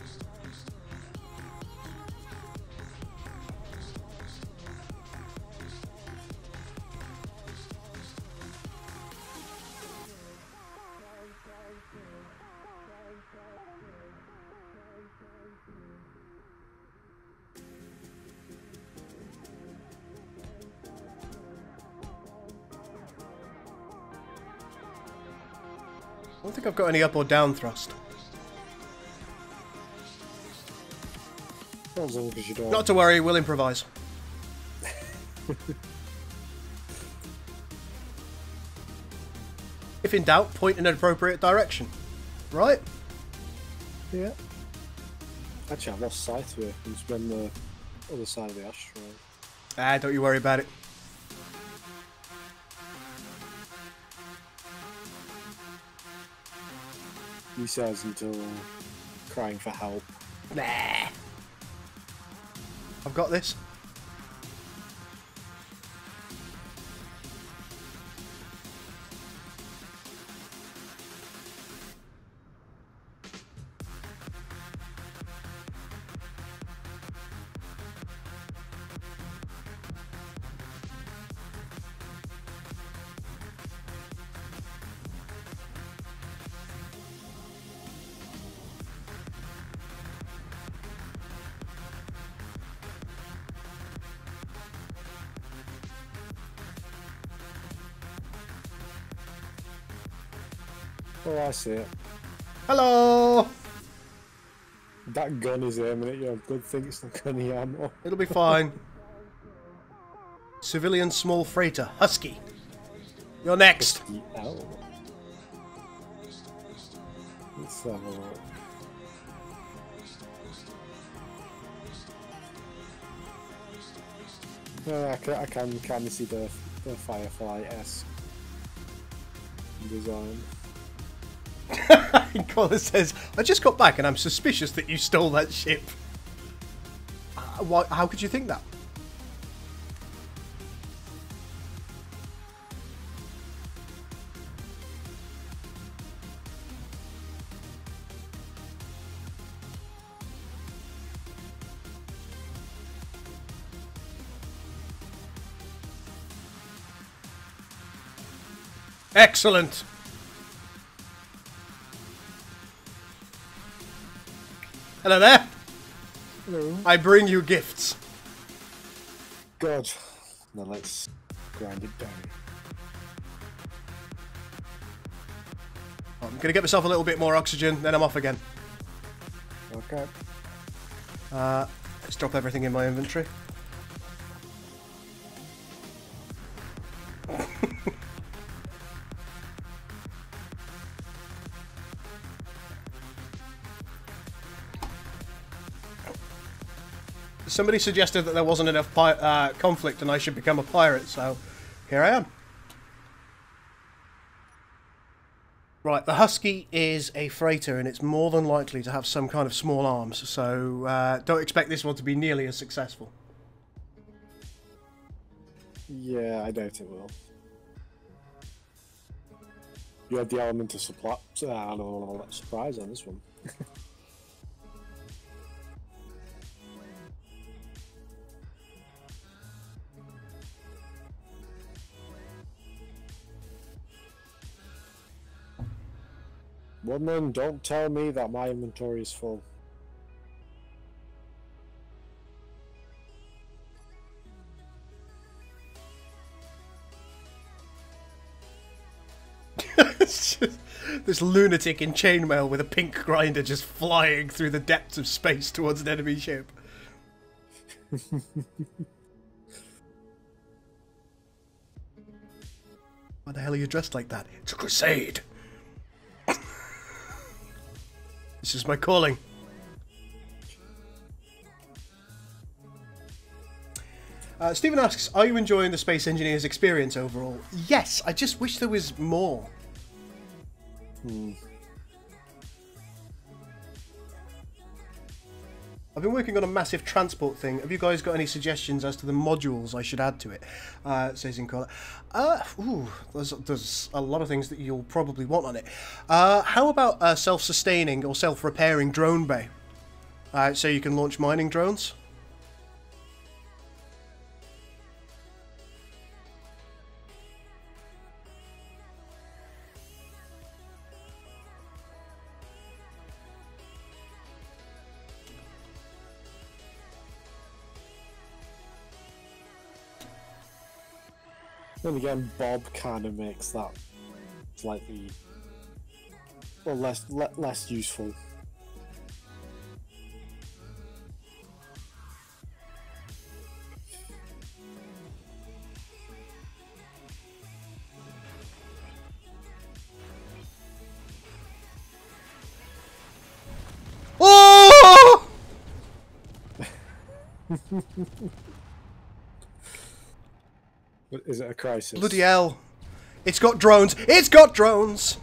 I don't think I've got any up or down thrust. Not as long as you don't. Not to worry, we'll improvise. If in doubt, point in an appropriate direction. Right? Yeah. Actually, I've lost sight of it. It's been the other side of the asteroid. Ah, don't you worry about it. He says until crying for help. Nah. I've got this. Oh, I see it. Hello! That gun is aiming at you. Good thing it's not any ammo. It'll be fine. Civilian small freighter. Husky. You're next. Oh. Let's have a look. I can kind of see the Firefly-esque design. Colin says, I just got back and I'm suspicious that you stole that ship. How could you think that? Excellent. Hello there. Hello. I bring you gifts. God. Now let's grind it down. I'm going to get myself a little bit more oxygen, then I'm off again. Okay. Let's drop everything in my inventory. Somebody suggested that there wasn't enough conflict and I should become a pirate, so here I am. Right, the Husky is a freighter and it's more than likely to have some kind of small arms, so don't expect this one to be nearly as successful. Yeah, I doubt it will. You had the element of surprise on this one. Woman, don't tell me that my inventory is full. It's just this lunatic in chainmail with a pink grinder just flying through the depths of space towards an enemy ship. Why the hell are you dressed like that? It's a crusade! This is my calling. Stephen asks, are you enjoying the Space Engineers experience overall? Yes, I just wish there was more. I've been working on a massive transport thing. Have you guys got any suggestions as to the modules I should add to it? Says in caller. There's a lot of things that you'll probably want on it. How about a self-sustaining or self-repairing drone bay? So you can launch mining drones? Then again, Bob kind of makes that slightly, well, less useful. Oh! Is it a crisis? Bloody hell. It's got drones. It's got drones!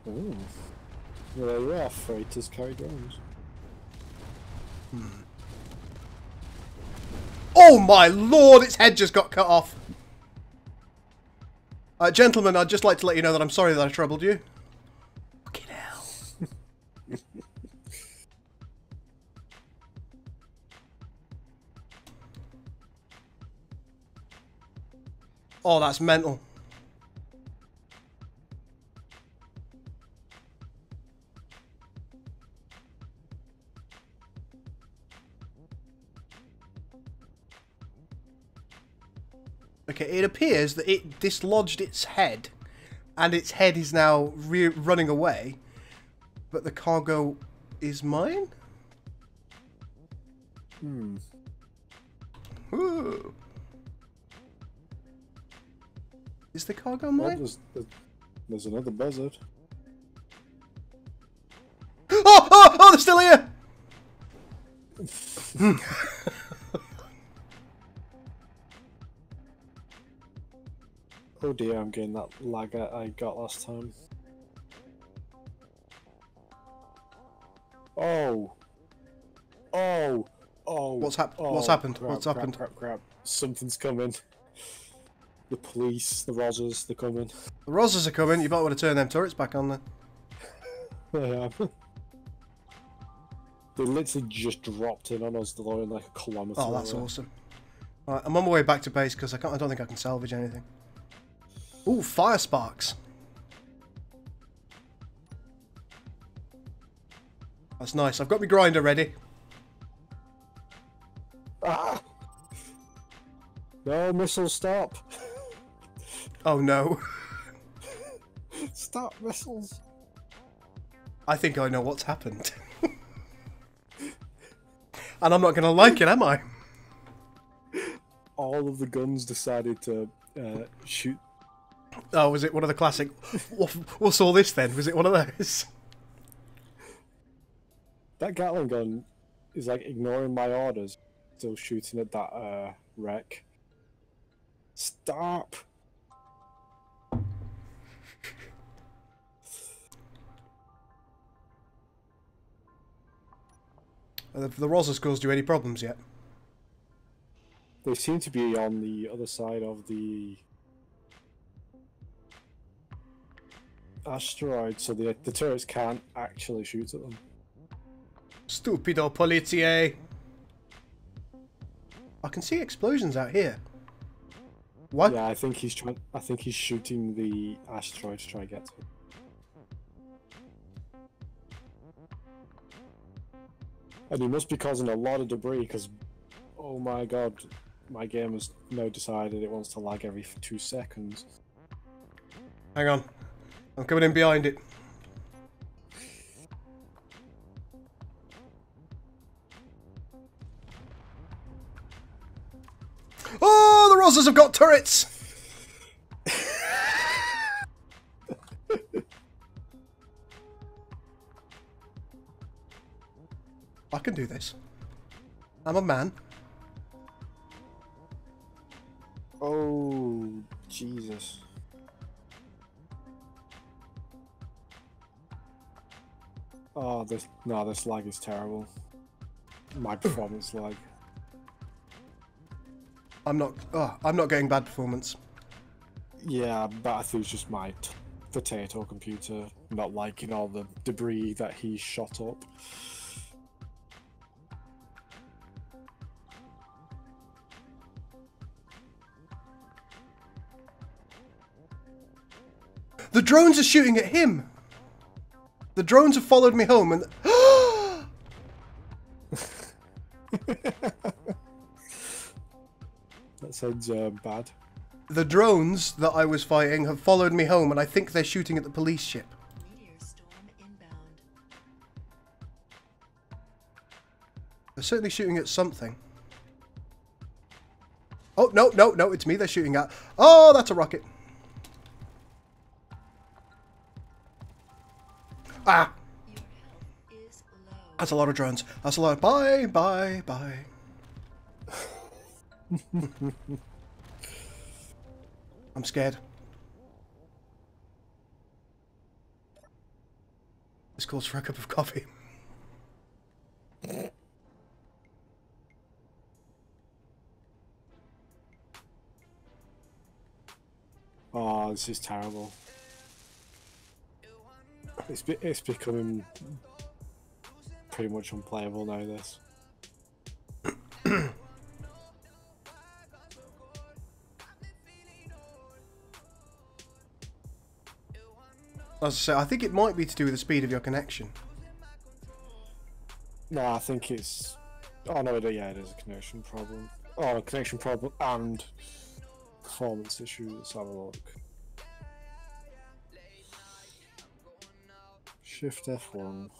Ooh. Well, there you are. Freighters carry drones. Oh my lord, its head just got cut off. Gentlemen, I'd just like to let you know that I'm sorry that I troubled you. Fucking hell. Oh, that's mental. Okay, it appears that it dislodged its head and its head is now running away, but the cargo is mine? Ooh. Is the cargo mine? There's another buzzard. Oh, they're still here! Oh dear, I'm getting that lag I got last time. Oh! What's happened? Crap, What's happened? Crap. Something's coming. The police, the Rozzers, they're coming. The Rozzers are coming. You might want to turn them turrets back on then. They literally just dropped in on us. They're only like a kilometre. Oh, that's away. awesome. Right, I'm on my way back to base because I don't think I can salvage anything. Ooh, fire sparks. That's nice. I've got my grinder ready. Ah! No, missiles, stop! Oh no. Stop, missiles! I think I know what's happened. And I'm not going to like it, am I? All of the guns decided to shoot. Oh, was it one of the classic... What's all this then? Was it one of those? That Gatling gun is like ignoring my orders, still shooting at that wreck. Stop! Have the Rozzers caused you any problems yet? They seem to be on the other side of the asteroid, so the turrets can't actually shoot at them. Stupido polizie! I can see explosions out here. What? Yeah, I think he's shooting the asteroid to try and get to it. And he must be causing a lot of debris because, oh my god, my game has now decided it wants to lag every 2 seconds. Hang on. I'm coming in behind it. Oh, the Rozzers have got turrets! I can do this. I'm a man. Oh, Jesus. Oh, this lag is terrible. My performance lag. I'm not getting bad performance. Yeah, Battle's just my potato computer not liking all the debris that he shot up. The drones are shooting at him! The drones have followed me home and... That sounds bad. The drones that I was fighting have followed me home and I think they're shooting at the police ship. They're certainly shooting at something. Oh, no, it's me they're shooting at. Oh, that's a rocket. Ah! That's a lot of drones. That's a lot of... Bye. I'm scared. This calls for a cup of coffee. Oh, this is terrible. It's becoming pretty much unplayable now, this. As I say, I think it might be to do with the speed of your connection. No, I think it's... Oh no, yeah, it is a connection problem. Oh, a connection problem and performance issue. Let's have a look. Shift F1.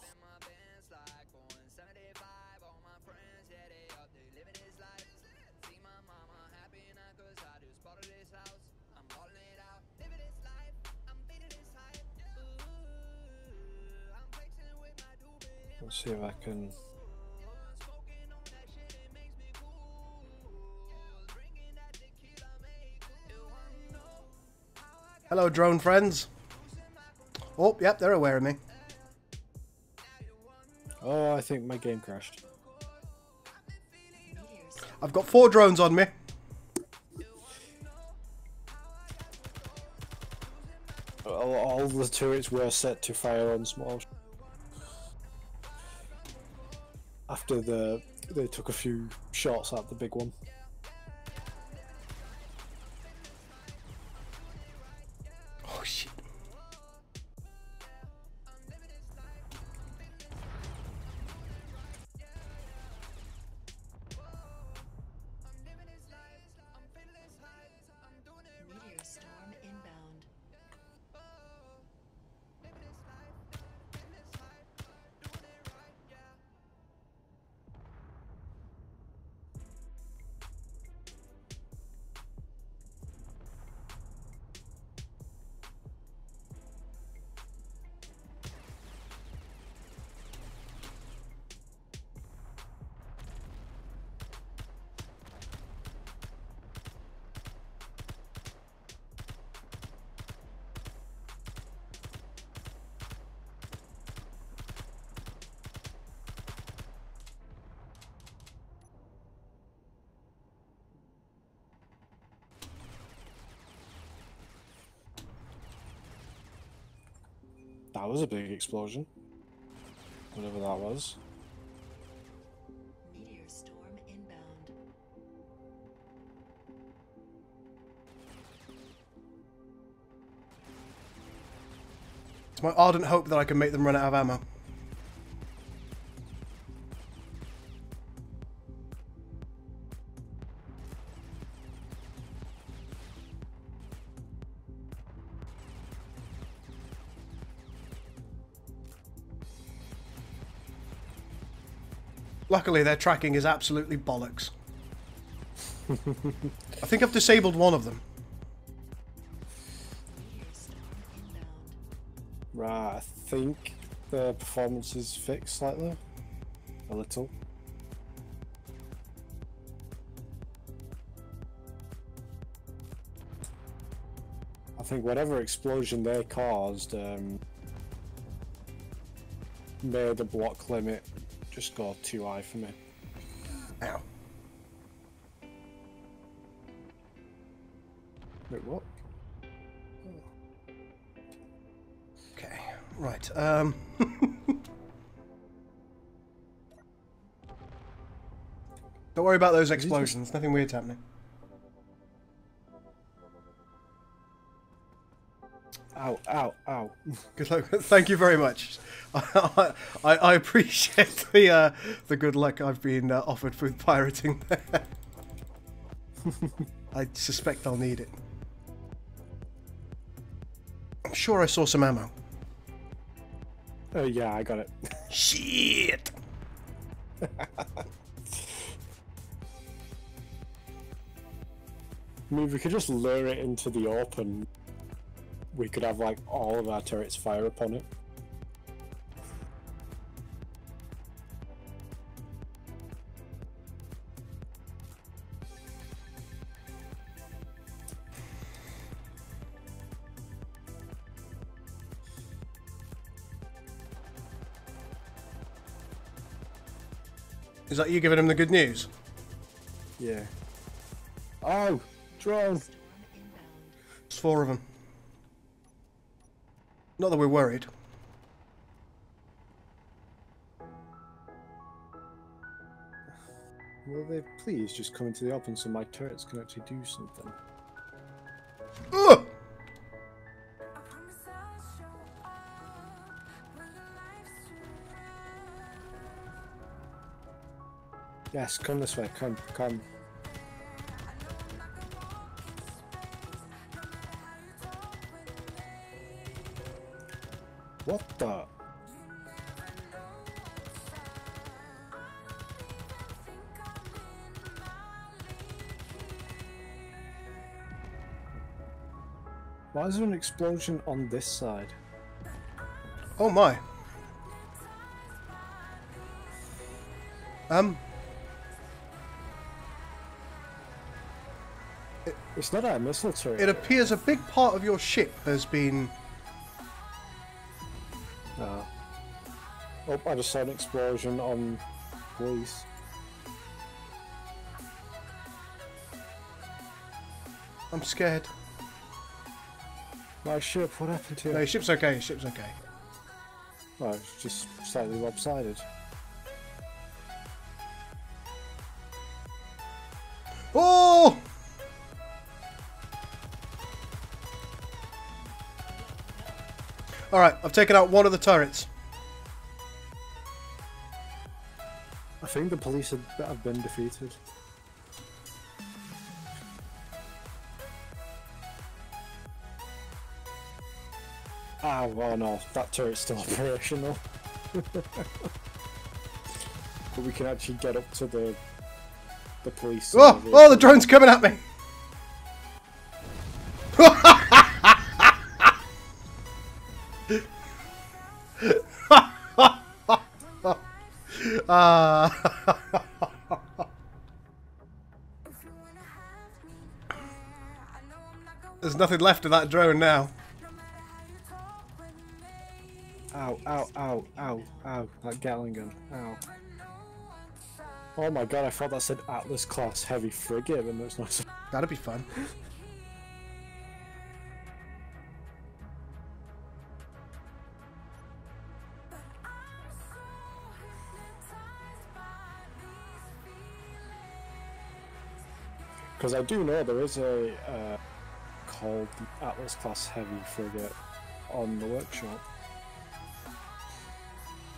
Let's see if I can. Hello, drone friends. Oh, yep, they're aware of me. Oh, I think my game crashed. I've got 4 drones on me. All the turrets were set to fire on small. After they took a few shots at the big one. Oh shit. Meteor storm inbound. That was a big explosion. Whatever that was. Meteor storm inbound. It's my ardent hope that I can make them run out of ammo. Luckily, their tracking is absolutely bollocks. I think I've disabled one of them. Meteor storm inbound. Right, I think the performance is fixed slightly. A little. I think whatever explosion they caused made the block limit just go too high for me. Ow. Wait, what? Okay, right. Don't worry about those explosions. Nothing weird's happening. Ow, ow, ow. Good luck. Thank you very much. I appreciate the good luck I've been offered with pirating there. I suspect I'll need it. I'm sure I saw some ammo. Oh yeah, I got it. Shit! I mean, if we could just lure it into the open, we could have like all of our turrets fire upon it. Is that you giving him the good news? Yeah. Oh, drone! Storm inbound. There's 4 of them. Not that we're worried. Will they please just come into the open so my turrets can actually do something? Ugh! Yes, come this way, come, come. What the? Why is there an explosion on this side? Oh my. It's not a missile turret. It appears a big part of your ship has been... Oh, I just saw an explosion on police. I'm scared. My ship, what happened to it? No, your ship's okay, your ship's okay. Oh, it's just slightly lopsided. Oh! Alright, I've taken out one of the turrets. I think the police have been defeated. Oh no, that turret's still operational. But we can actually get up to the police. Oh! Oh, the drone's coming at me! There's nothing left of that drone now. Ow, ow, ow, ow, ow. That Gatling gun. Ow. Oh my god, I thought that said Atlas class heavy frigate, and there's not. That'd be fun. Because I do know there is a called the Atlas class heavy frigate on the workshop.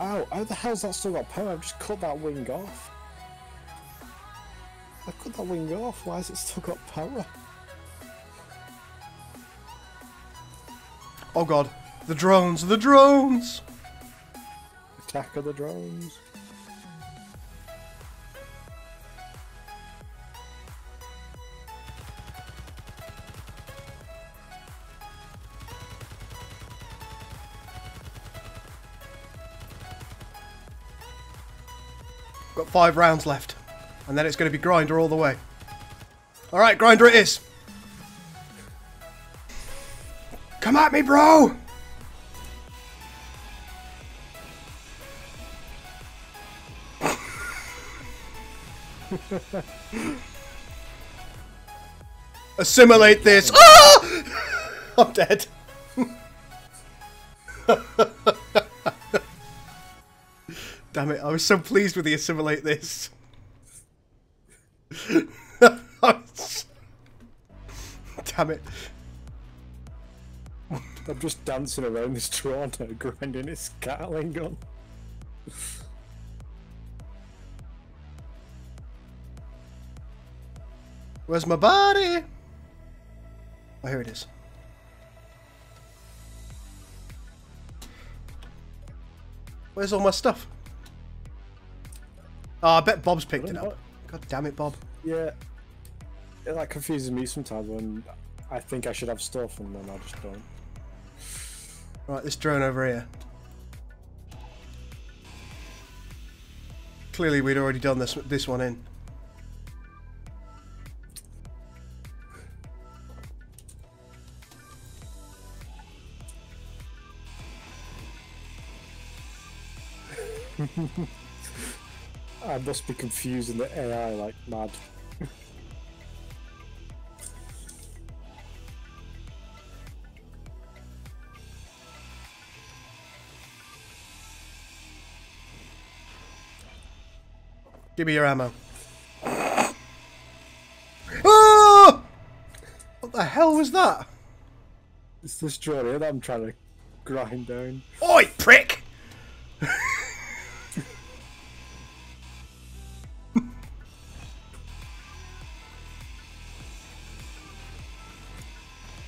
Ow, how the hell's that still got power? I've just cut that wing off. I cut that wing off, why has it still got power? Oh god, the drones, the drones! Attack of the drones. Got 5 rounds left. And then it's going to be Grinder all the way. Alright, Grinder it is! Come at me, bro! Assimilate this! Ah! I'm dead. Damn it, I was so pleased with the assimilate this. Damn it. I'm just dancing around this Toronto grinding his Gatling gun. Where's my body? Oh, here it is. Where's all my stuff? Oh, I bet Bob's picked it up. God damn it, Bob. Yeah. That confuses me sometimes when I think I should have stuff and then I just don't. Right, this drone over here. Clearly we'd already done this one in. I must be confusing the AI like mad. Give me your ammo. Oh! What the hell was that? It's this drone here that I'm trying to grind down. Oi, prick!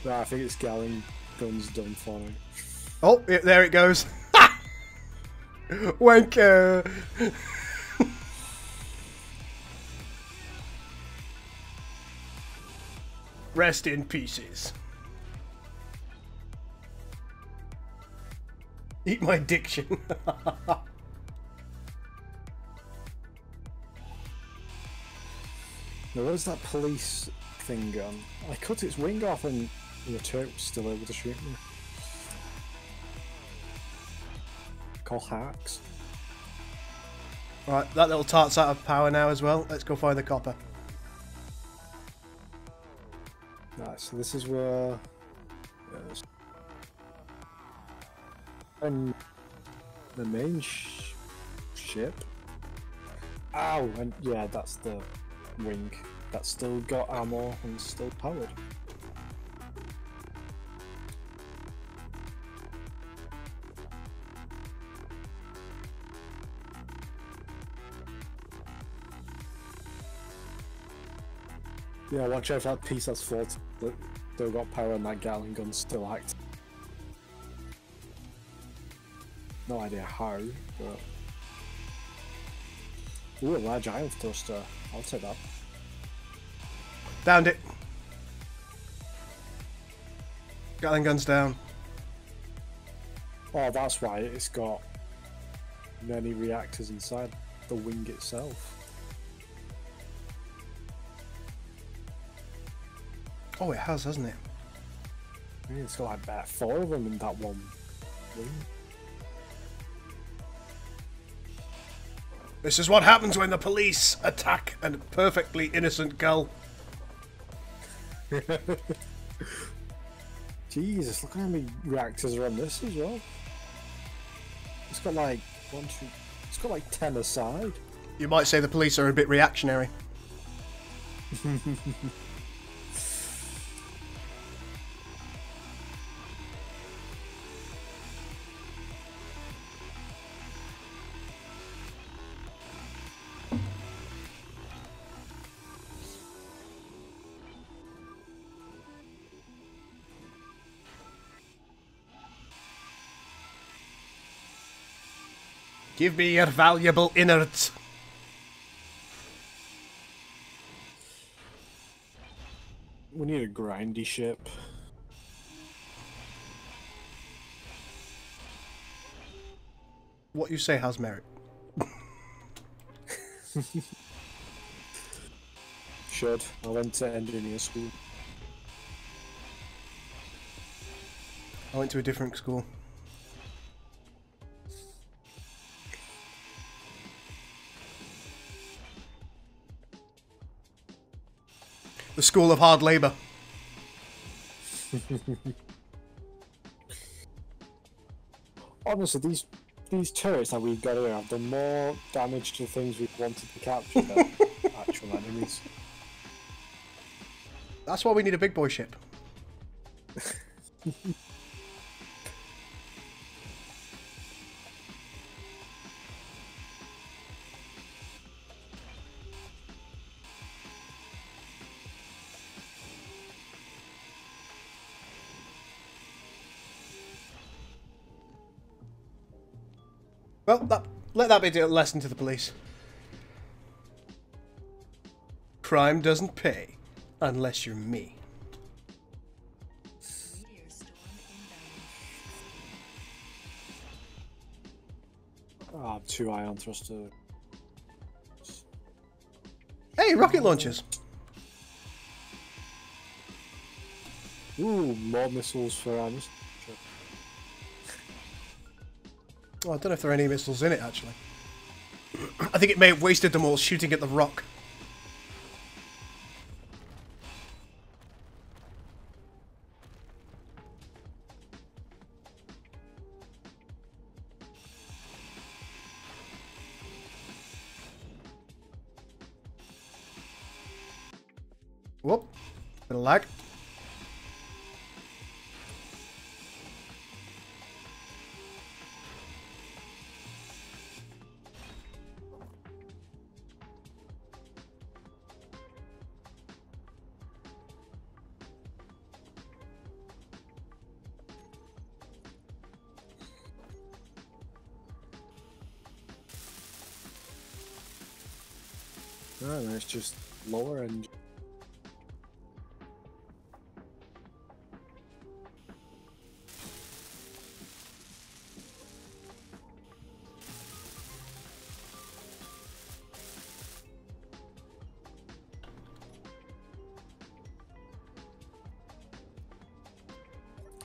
No, I think it's Gatling guns done for me. Oh, yeah, there it goes. Wanker! Rest in pieces. Eat my addiction. Now, where's that police thing gone? I cut its wing off and the Turk was still able to shoot me. Call hacks. Right, that little tart's out of power now as well. Let's go find the copper. Right, so this is where... and the main ship. Ow! And yeah, that's the wing. That's still got ammo and still powered. Yeah, watch out for that piece that's floating. That still got power and that Gatling gun's still active. No idea how, but... Ooh, a large iron thruster. I'll take that. Downed it. Gatling gun's down. Oh, that's why it's got many reactors inside the wing itself. Oh, it has, hasn't it? Yeah, it's got like about 4 of them in that one wing. This is what happens when the police attack a perfectly innocent girl. Jesus, look how many reactors are on this as well. It's got like 1, 2. It's got like 10 aside. You might say the police are a bit reactionary. Give me your valuable innards. We need a grindy ship. What you say has merit. Should. I went to engineer school. I went to a different school. The School of Hard Labour. Honestly, these turrets that we've got here have done more damage to things we wanted to capture than actual enemies. That's why we need a big boy ship. Well, let that be a lesson to the police. Crime doesn't pay unless you're me. Ah, 2 ion thruster. Hey, rocket launchers! Ooh, more missiles for arms. Oh, I don't know if there are any missiles in it, actually. I think it may have wasted them all shooting at the rock. Whoop. Bit of lag. No, it's just lower end.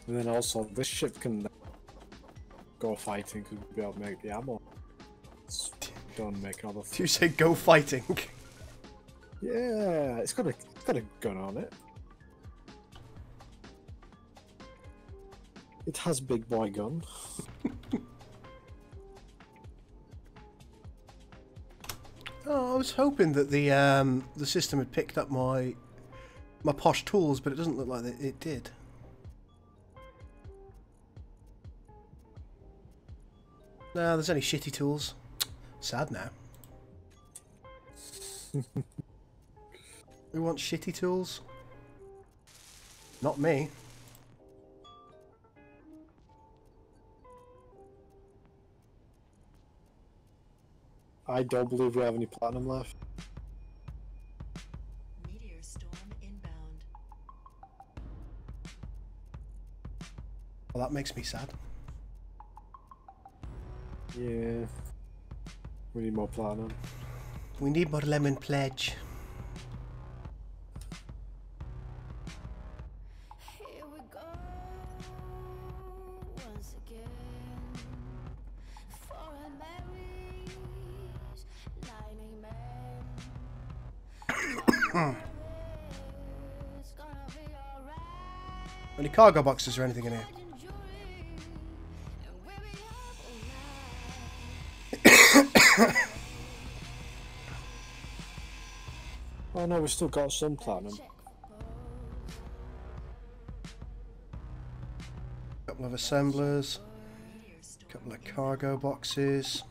And then also, this ship can go fighting because we'll be able to make the ammo. It's done making all the. Do you say go fighting? Yeah, it's got a gun on it. It has big boy gun. Oh, I was hoping that the system had picked up my posh tools, but it doesn't look like it did. No, there's only shitty tools. Sad now. Who wants shitty tools? Not me. I don't believe we have any platinum left. Meteor storm inbound. Well, that makes me sad. Yeah. We need more platinum. We need more lemon pledge. Here we go once again. Foreign memories, lightning man. It's gonna be alright. Any cargo boxes or anything in here? And we'll be up all night. Oh no, we've still got some platinum. Check for both. Couple of assemblers. Meteor storm. Couple of cargo boxes.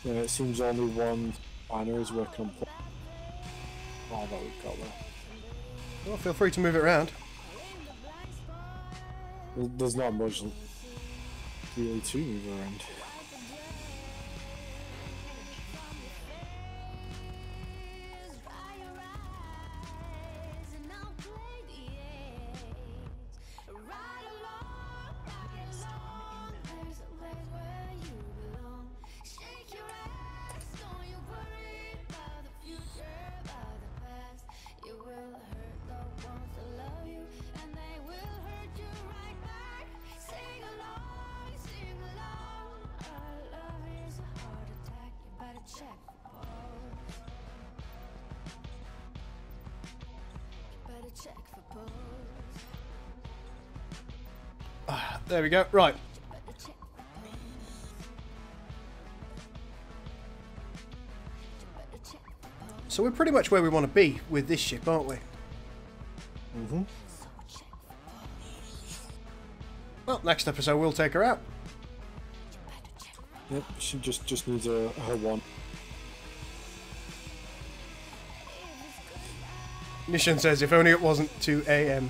Yeah, it seems only one miner is working on all that we've got there. Well, feel free to move it around. There's not much really to move around. There we go. Right. So we're pretty much where we want to be with this ship, aren't we? Mm-hmm. Well, next episode we'll take her out. Yep, she just needs her one. Nishan says, if only it wasn't 2 AM.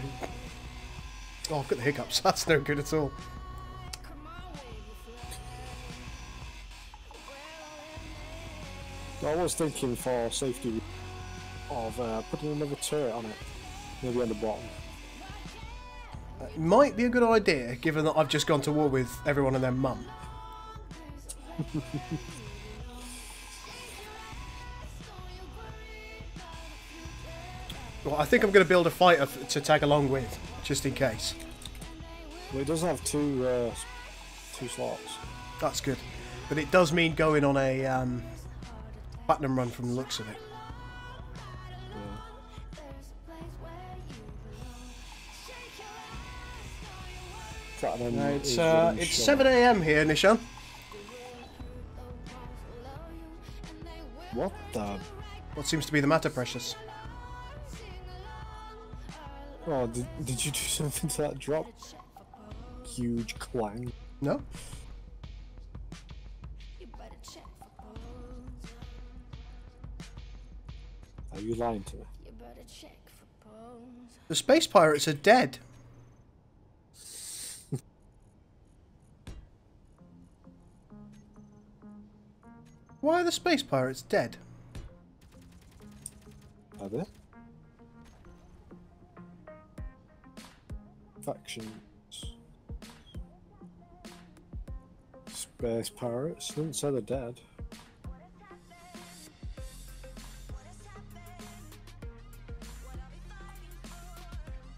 Oh, I've got the hiccups. That's no good at all. I was thinking for safety of putting another turret on it, maybe on the bottom. It might be a good idea, given that I've just gone to war with everyone and their mum. Well, I think I'm going to build a fighter to tag along with, just in case. Well, it does have two slots. That's good. But it does mean going on a platinum run from the looks of it. Platinum No, is it's really short. 7 AM here, Nishan. What the? What seems to be the matter, Precious? Oh, did you do something to that drop? Huge clang. No? Are you lying to me? The space pirates are dead. Why are the space pirates dead? Are they? Factions. Space pirates. Didn't say they're dead.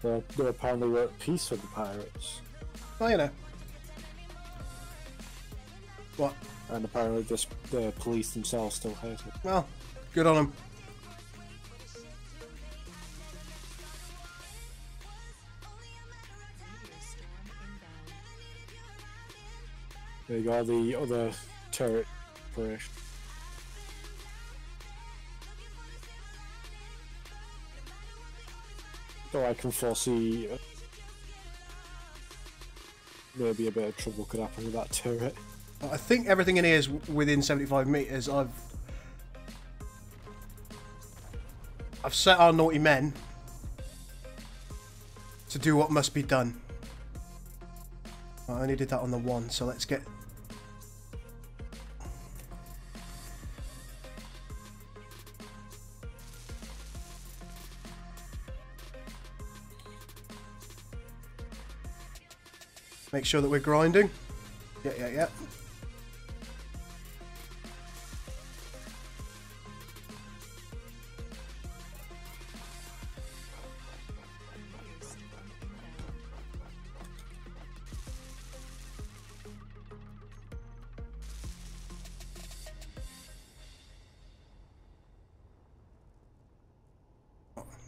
They apparently were at peace with the pirates. Oh, you know. What? And apparently the police themselves still hate it. Well, good on them. There you go, the other turret operation. Though I can foresee maybe a bit of trouble could happen with that turret. I think everything in here is within 75 metres. I've set our naughty men to do what must be done. I only did that on the one, so let's get... Make sure that we're grinding. Yeah.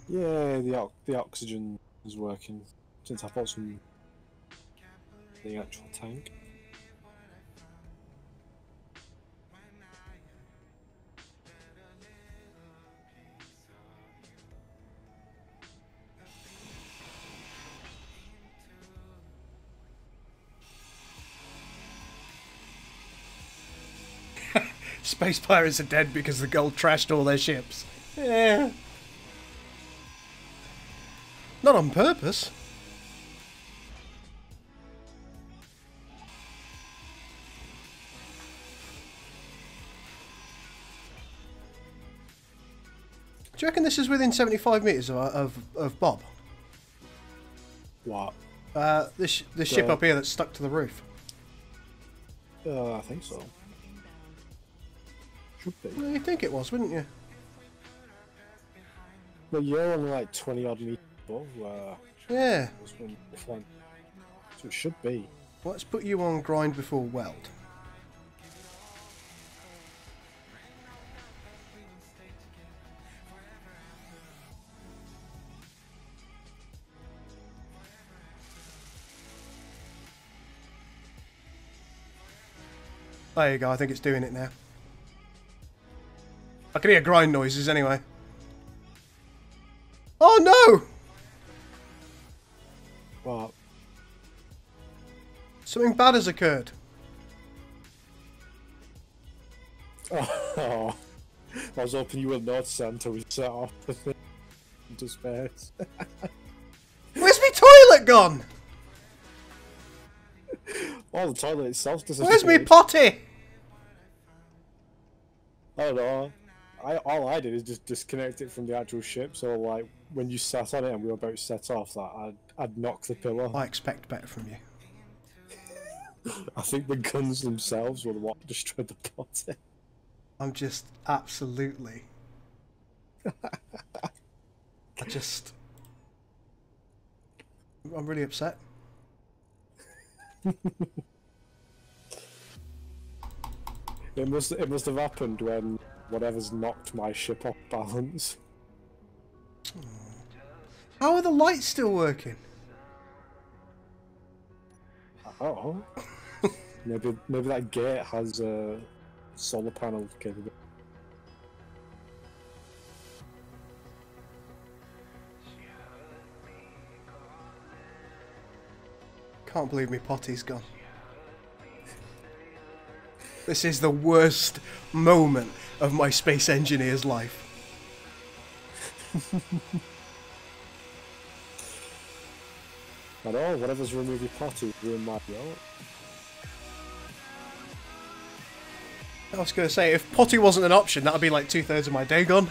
Yeah, the oxygen is working since I put some in the actual tank. Space pirates are dead because the gold trashed all their ships. Yeah. Not on purpose. Do you reckon this is within 75 metres of Bob? What? This ship up here that's stuck to the roof. I think so. Should be. Well, you'd think it was, wouldn't you? Well, you're only like 20 odd meters above where Yeah. it was when you flying. So it should be. Let's put you on grind before weld. There you go, I think it's doing it now. I can hear grind noises anyway. Oh no! What? Something bad has occurred. Oh, I was hoping you wouldn't notice that until we set off into space. Where's my toilet gone? Oh, the toilet itself disappeared. Where's my potty? I don't know. All I did is just disconnect it from the actual ship, so like when you sat on it and we were about to set off, that I'd knock the pillow. I expect better from you. I think the guns themselves were what destroyed the potty. I'm just absolutely... I'm really upset. It must have happened when whatever's knocked my ship off balance. How are the lights still working? Oh, maybe that gate has a solar panel capability. Can't believe me potty's gone. This is the worst moment of my space engineer's life. I know, whatever's removed your potty ruined my yacht. I was going to say, if potty wasn't an option, that would be like 2/3 of my day gone.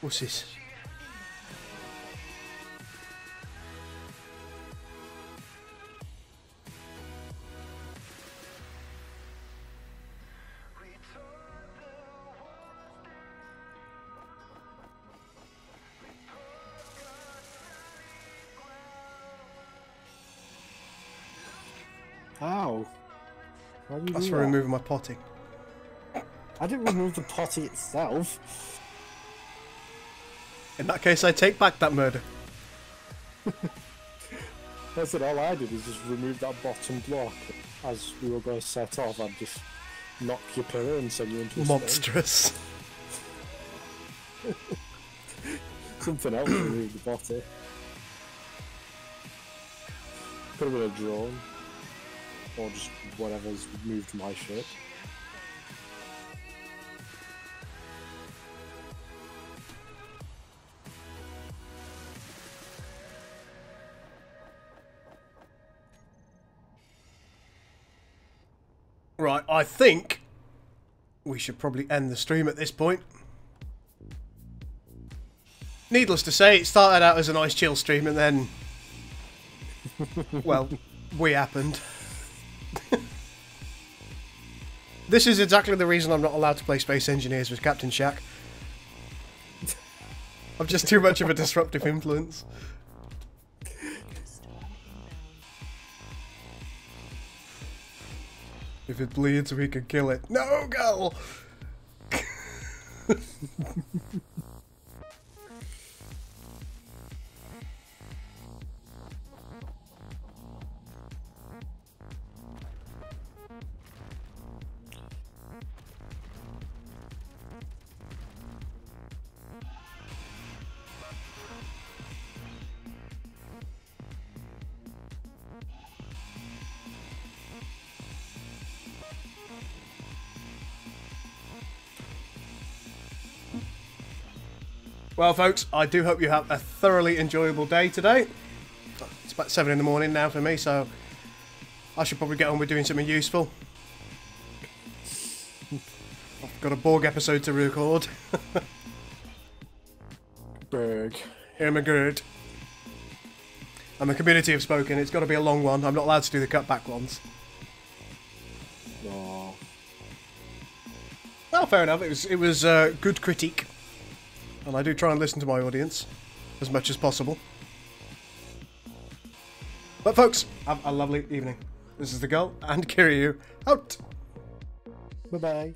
What's this? How? Why did you That's do for that? removing my potty. I didn't remove the potty itself. In that case, I take back that murder. I said all I did was just remove that bottom block. As we were going to set off, I'd just knock your pillar and send you into a spin. Monstrous. Something else to remove the potty. Could have been a drone. Or just whatever's moved my ship. Right, I think we should probably end the stream at this point. Needless to say, it started out as a nice chill stream and then, well, we happened. This is exactly the reason I'm not allowed to play Space Engineers with Captain Shack. I'm just too much of a disruptive influence. If it bleeds, we can kill it. No, Gul! Well, folks, I do hope you have a thoroughly enjoyable day today. It's about 7 in the morning now for me, so I should probably get on with doing something useful. I've got a Borg episode to record. Berg. Here my good. And the community have spoken. It's got to be a long one. I'm not allowed to do the cutback ones. Oh. Well, fair enough. It was good critique. And I do try and listen to my audience as much as possible. But folks, have a lovely evening. This is the Gul and Kiryu out. Bye-bye.